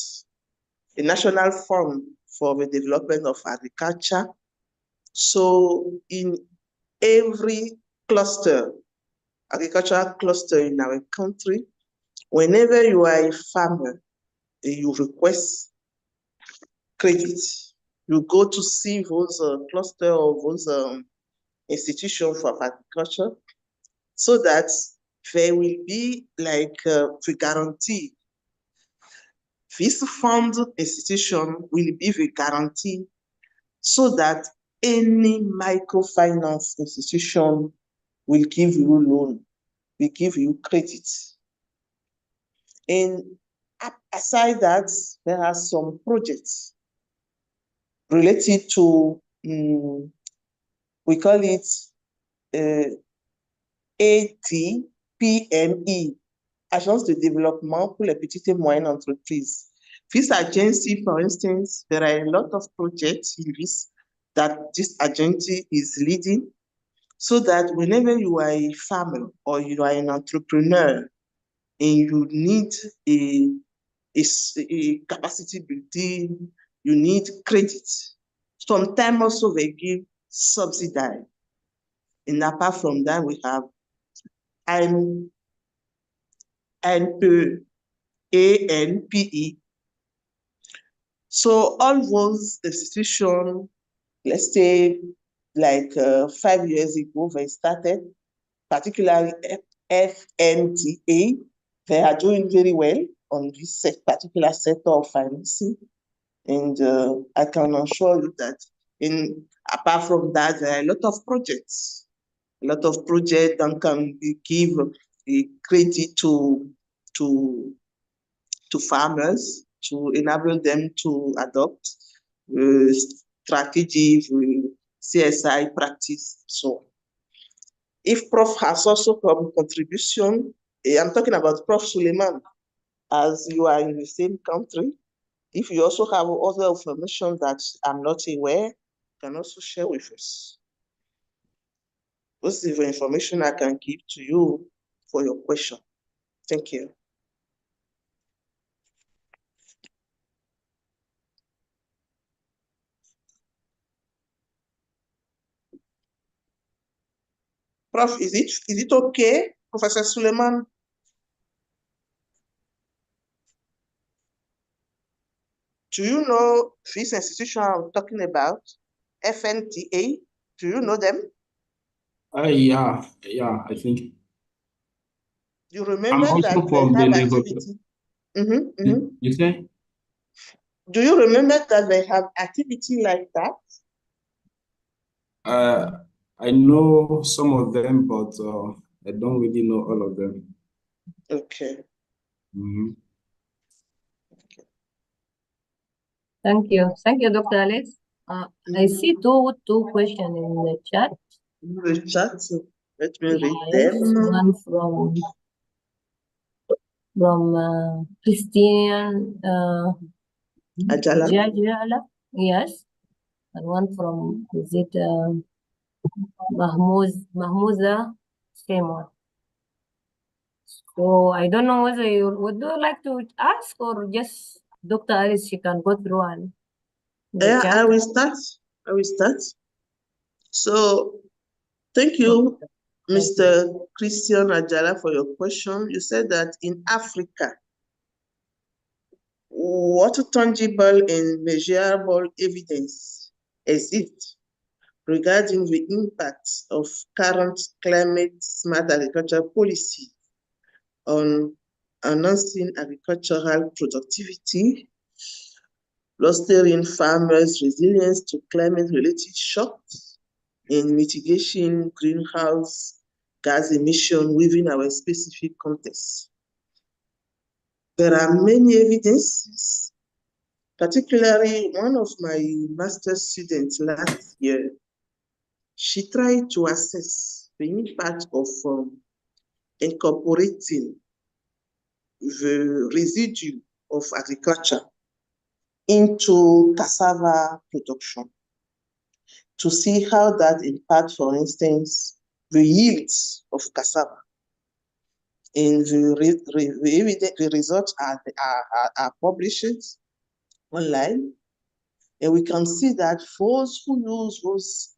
a national fund for the development of agriculture. So in every cluster, agricultural cluster in our country, whenever you are a farmer, you request credit. You go to see those cluster of those institutions for agriculture, so that there will be like the guarantee. This fund institution will be the guarantee so that any microfinance institution will give you loan, will give you credit. And aside that, there are some projects related to, we call it ATPME, Agence de développement pour les petites et moyennes entreprises. This agency, for instance, there are a lot of projects in this that this agency is leading, so that whenever you are a farmer or you are an entrepreneur and you need a capacity building, you need credit. Sometimes also they give subsidy. And apart from that, we have ANPE. So all those institutions, let's say like 5 years ago, they started, particularly FNTA. They are doing very well on this particular sector of financing. And I can assure you that apart from that, there are a lot of projects. A lot of projects that can give a credit to farmers to enable them to adopt strategy, CSI practice, so if Prof has also some contribution, I'm talking about Prof Suleiman, as you are in the same country. If you also have other information that I'm not aware, you can also share with us. This is the information I can give to you for your question. Thank you. Prof, is it okay, Professor Suleiman? Do you know this institution I'm talking about, FNTA? Do you know them? Yeah, I think. You I'm remember also that they from the have neighborhood. activity? You say? Do you remember that they have activity like that? I know some of them, but I don't really know all of them. Okay. Mhm. Thank you. Thank you, Dr. Alex. I see two questions in the chat. The chat, let me read Yes, them. one from Christian Ajala. Jajala, yes, and one from, is it Mahmouza Simon. So I don't know whether you would you like to ask or just Dr. Alice, she can go through and Yeah, chat. I will start. So thank you, Mr. Christian Ajala, for your question. You said that in Africa, what tangible and measurable evidence exists regarding the impact of current climate-smart agriculture policy on enhancing agricultural productivity, bolstering farmers' resilience to climate-related shocks, and mitigating greenhouse gas emission within our specific context? There are many evidences, particularly one of my master's students last year. She tried to assess the impact of incorporating the residue of agriculture into cassava production to see how that impacts, for instance, the yields of cassava. And the results are published online. And we can see that those who use those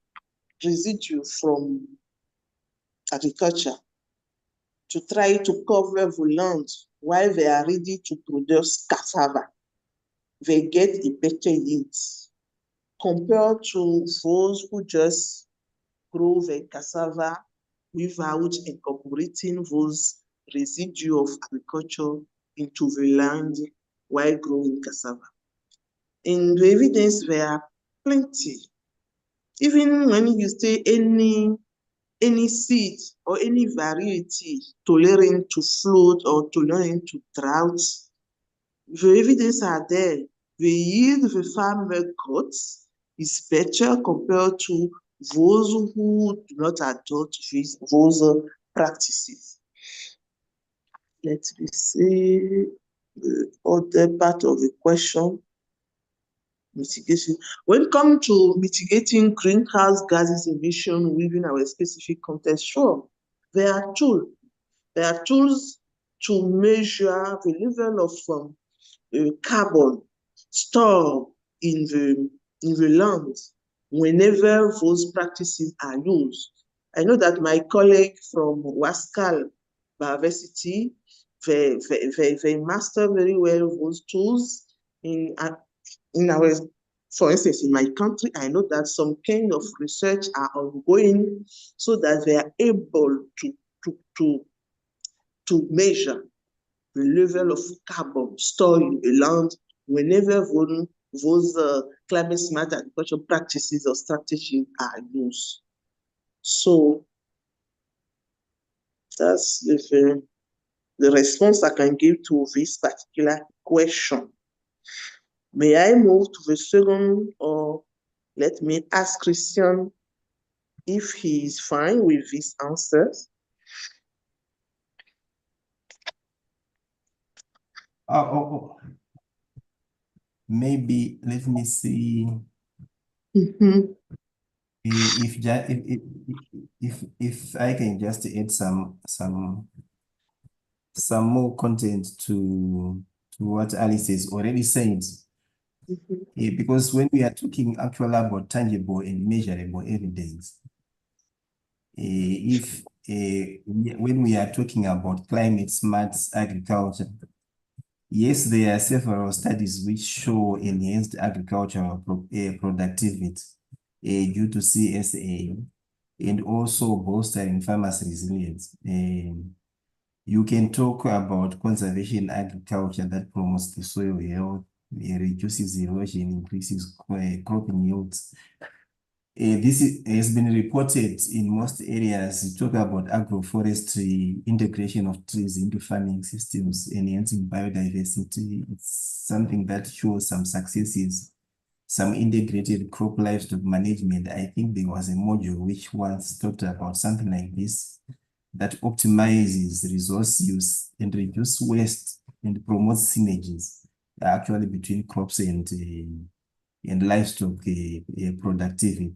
residue from agriculture to try to cover the land while they are ready to produce cassava, they get a better yield compared to those who just grow the cassava without incorporating those residue of agriculture into the land while growing cassava. In the evidence, there are plenty. Even when you say any seed or any variety tolerant to flood or tolerant to drought, the evidence are there. The yield the farmer got is better compared to those who do not adopt those practices. Let me see the other part of the question. Mitigation. When it comes to mitigating greenhouse gases emission within our specific context, sure, there are tools. There are tools to measure the level of carbon stored in the land whenever those practices are used. I know that my colleague from Wascal University, they master very well those tools in our, for instance, in my country. I know that some kind of research are ongoing so that they are able to to measure the level of carbon stored in the land whenever those climate smart agriculture practices or strategies are used. So that's the response I can give to this particular question. May I move to the second, or let me ask Christian if he is fine with these answers? Maybe let me see if I can just add some more content to what Alice has already said. Because when we are talking actually about tangible and measurable evidence, when we are talking about climate smart agriculture, yes, there are several studies which show enhanced agricultural productivity due to CSA and also bolstering farmers' resilience. You can talk about conservation agriculture that promotes the soil health, reduces erosion, increases cropping yields. This has been reported in most areas. You talk about agroforestry, integration of trees into farming systems, enhancing biodiversity. It's something that shows some successes, some integrated crop livestock management. I think there was a module which once talked about something like this, that optimizes resource use and reduce waste and promotes synergies actually between crops and livestock productivity.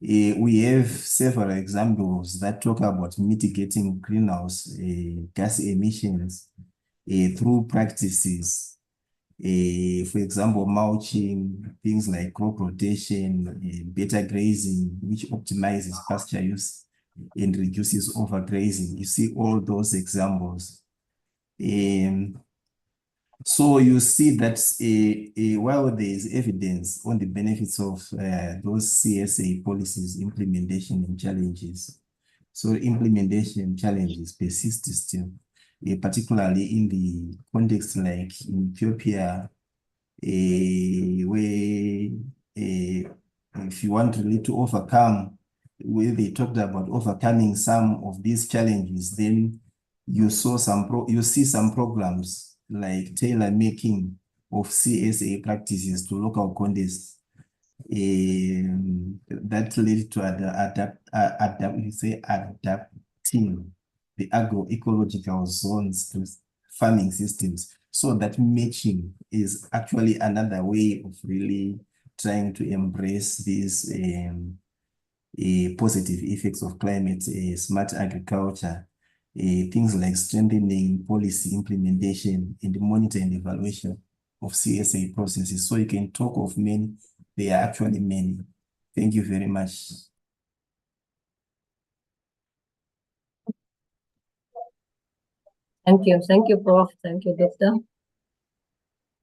We have several examples that talk about mitigating greenhouse gas emissions through practices. For example, mulching, things like crop rotation, better grazing, which optimizes pasture use and reduces overgrazing. You see all those examples. So you see that while there is evidence on the benefits of those CSA policies, implementation and challenges. So implementation challenges persist still, particularly in the context like in Ethiopia, where if you want really to overcome, where they talked about overcoming some of these challenges, then you see some programs like tailor making of CSA practices to local contexts that led to adapting the agroecological zones to farming systems. So that matching is actually another way of really trying to embrace these positive effects of climate smart agriculture. Things like strengthening policy implementation and the monitor and evaluation of CSA processes. So you can talk of many, they are actually many. Thank you very much. Thank you, Prof. Thank you, Doctor.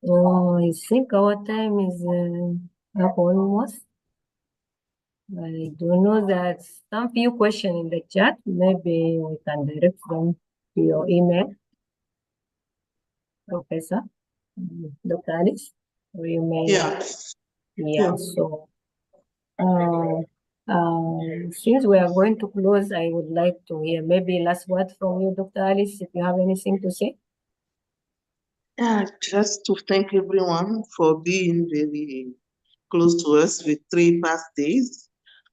I think our time is up almost. I do know that some few questions in the chat, maybe we can direct them to your email, Professor Dr. Alice, or you may. Yeah. So since we are going to close, I would like to hear maybe last word from you, Dr. Alice, if you have anything to say. Yeah, just to thank everyone for being very close to us with 3 past days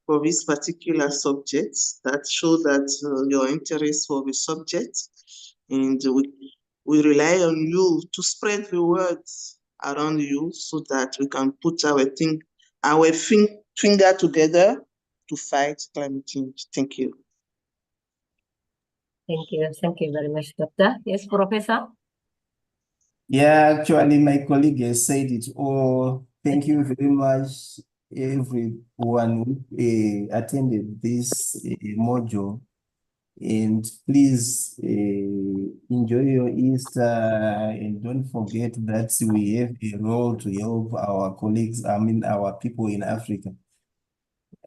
for this particular subject. That show that your interest for the subject, and we rely on you to spread the words around you so that we can put our finger together to fight climate change. Thank you. Thank you very much, Doctor. Yes, Professor. Yeah, actually, my colleague has said it all. Thank you very much, everyone who attended this module. And please enjoy your Easter, and don't forget that we have a role to help our colleagues, our people in Africa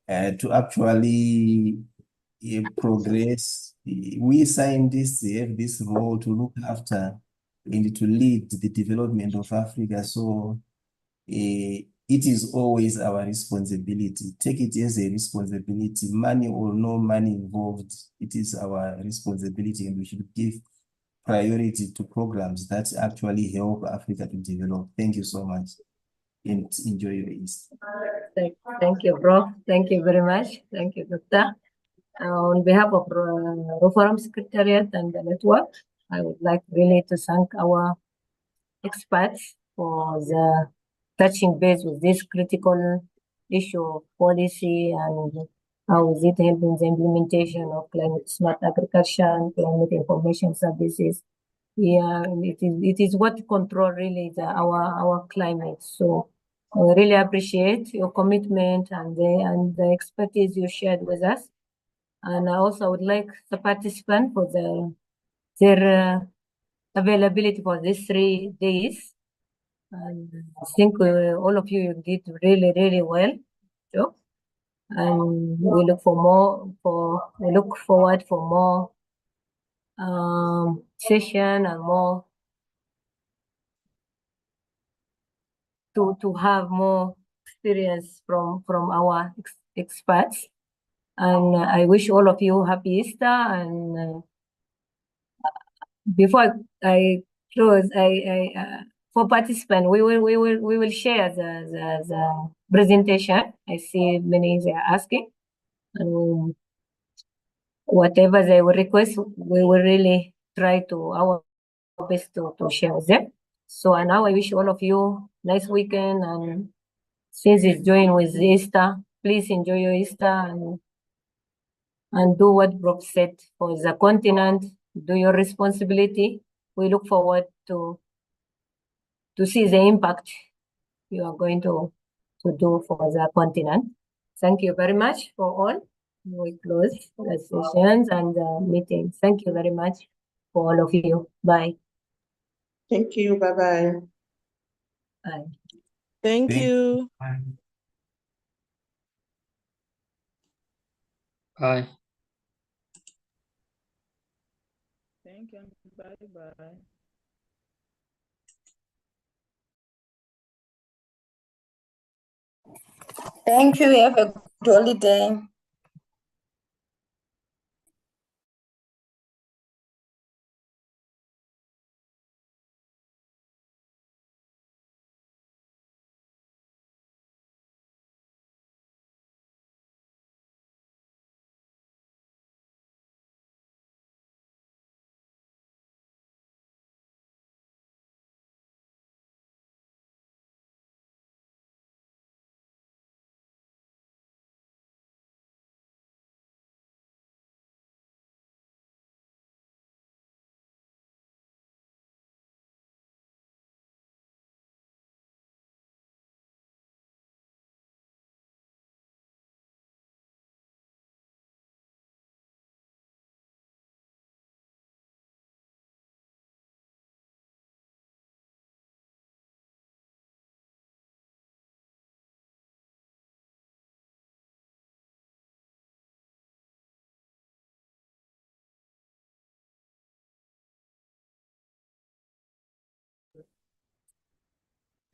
to actually progress. We scientists have this role to look after and to lead the development of Africa. So it is always our responsibility. Take it as a responsibility, money or no money involved. It is our responsibility, and we should give priority to programs that actually help Africa to develop. Thank you so much, and enjoy your Easter. Thank you, Prof. Thank you very much. Thank you, Doctor. On behalf of Reform Secretariat and the network, I would like really to thank our experts for the touching base with this critical issue of policy and how is it helping the implementation of climate smart agriculture and climate information services. Yeah, it is what control really our climate. So I really appreciate your commitment and the expertise you shared with us. And I also would like the participants for their availability for these 3 days. And I think all of you did really, really well. So, and we look forward for more session and more to have more experience from our experts. And I wish all of you happy Easter. And before I close, for participants, we will share the presentation. I see many they are asking, and whatever they will request, we will really try to our best to share with them. So and now I wish all of you nice weekend, and since it's joined with Easter, please enjoy your Easter and do what Bob said for the continent. Do your responsibility. We look forward to see the impact you are going to do for the continent. Thank you very much for all. We close the sessions and the meetings. Thank you very much for all of you. Bye. Thank you. Bye-bye. Bye. Thank you. Bye. Thank you. Bye-bye. Thank you. Have a good holiday.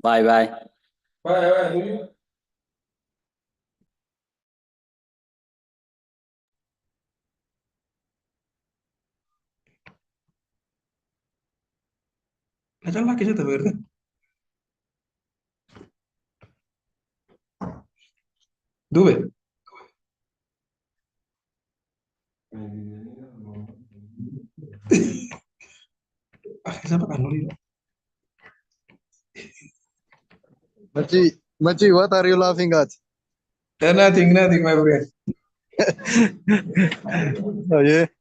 Bye bye. Bye. Macam lagi satu berarti. Due. Siapa kan Nuri? Machi, what are you laughing at? Nothing, my friend. Oh, yeah.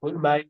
Goodbye.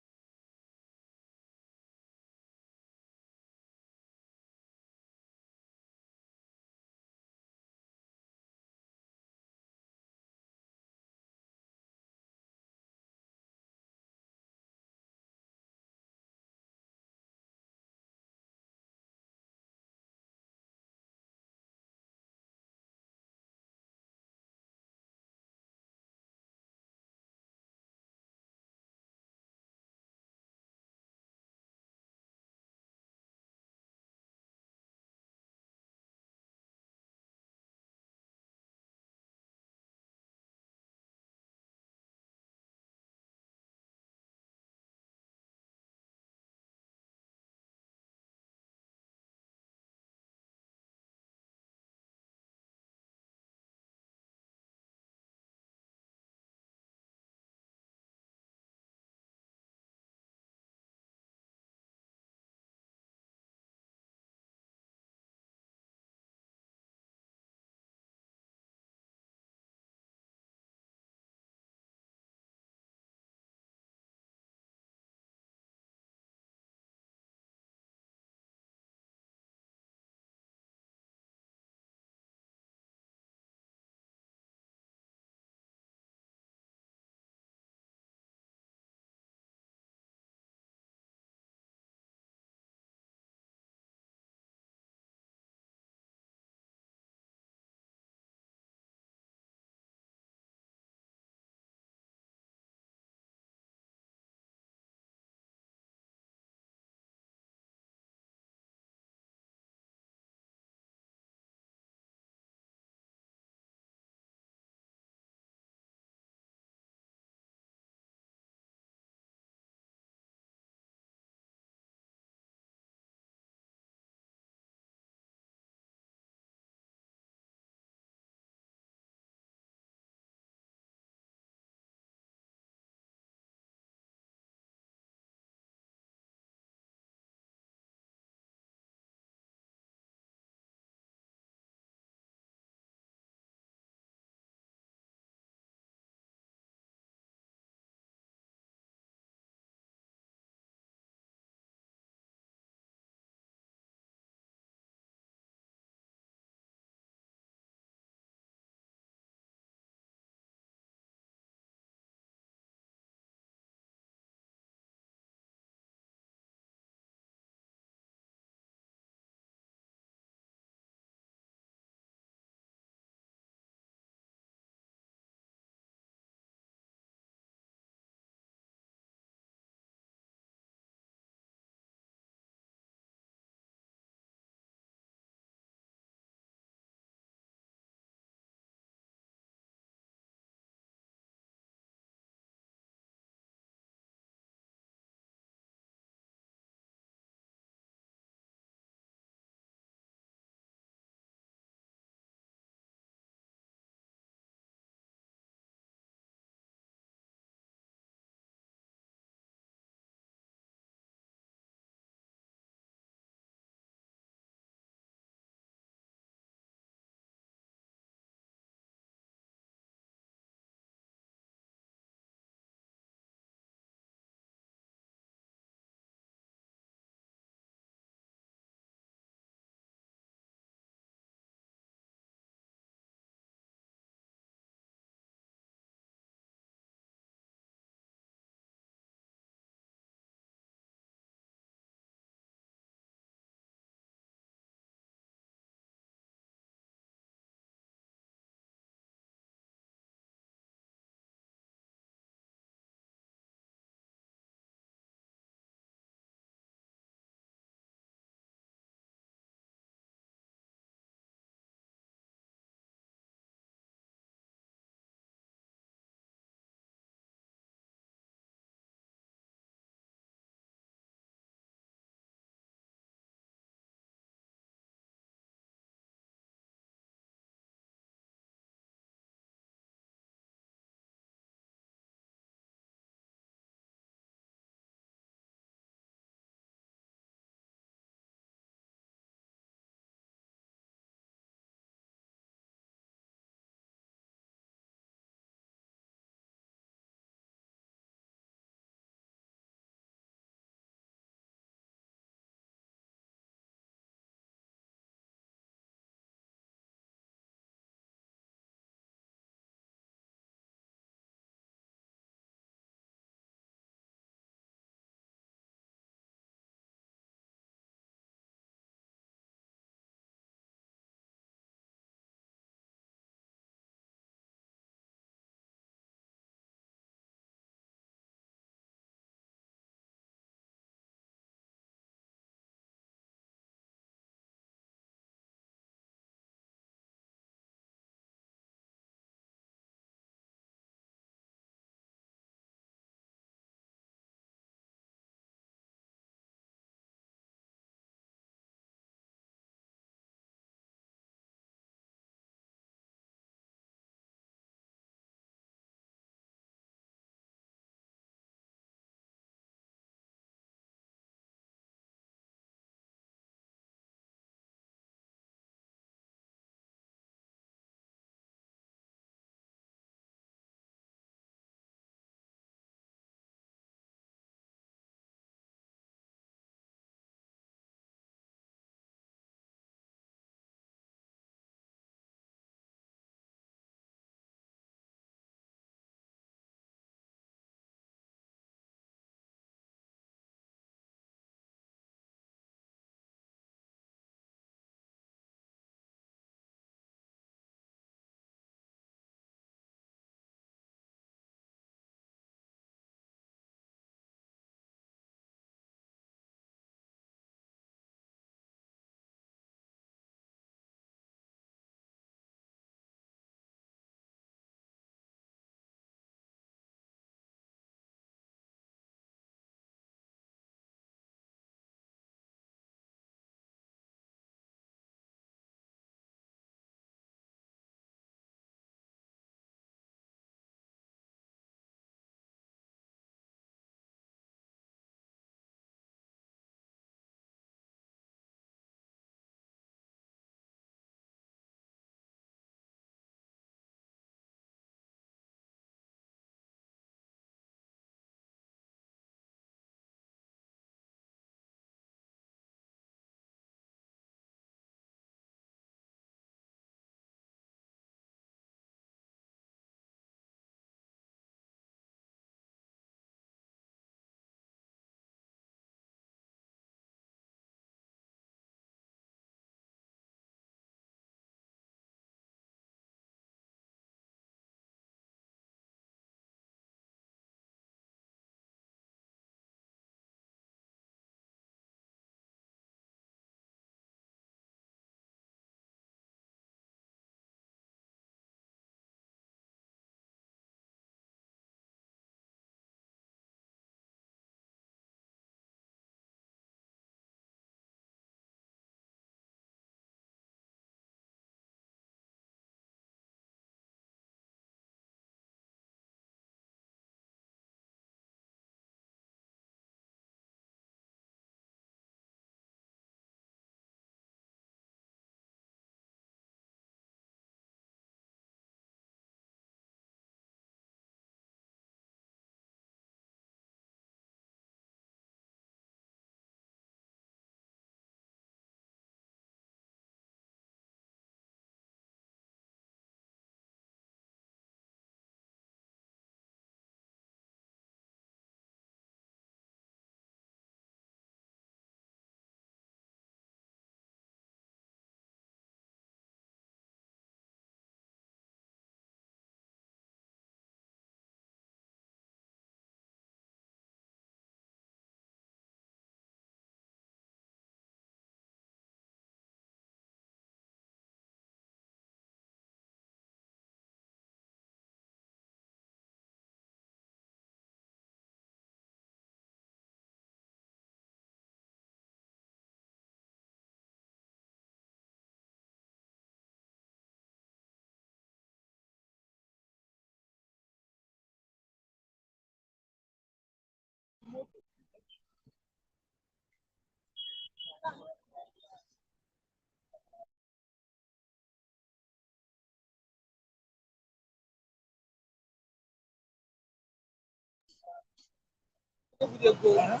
Every day go,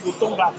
we go turn back.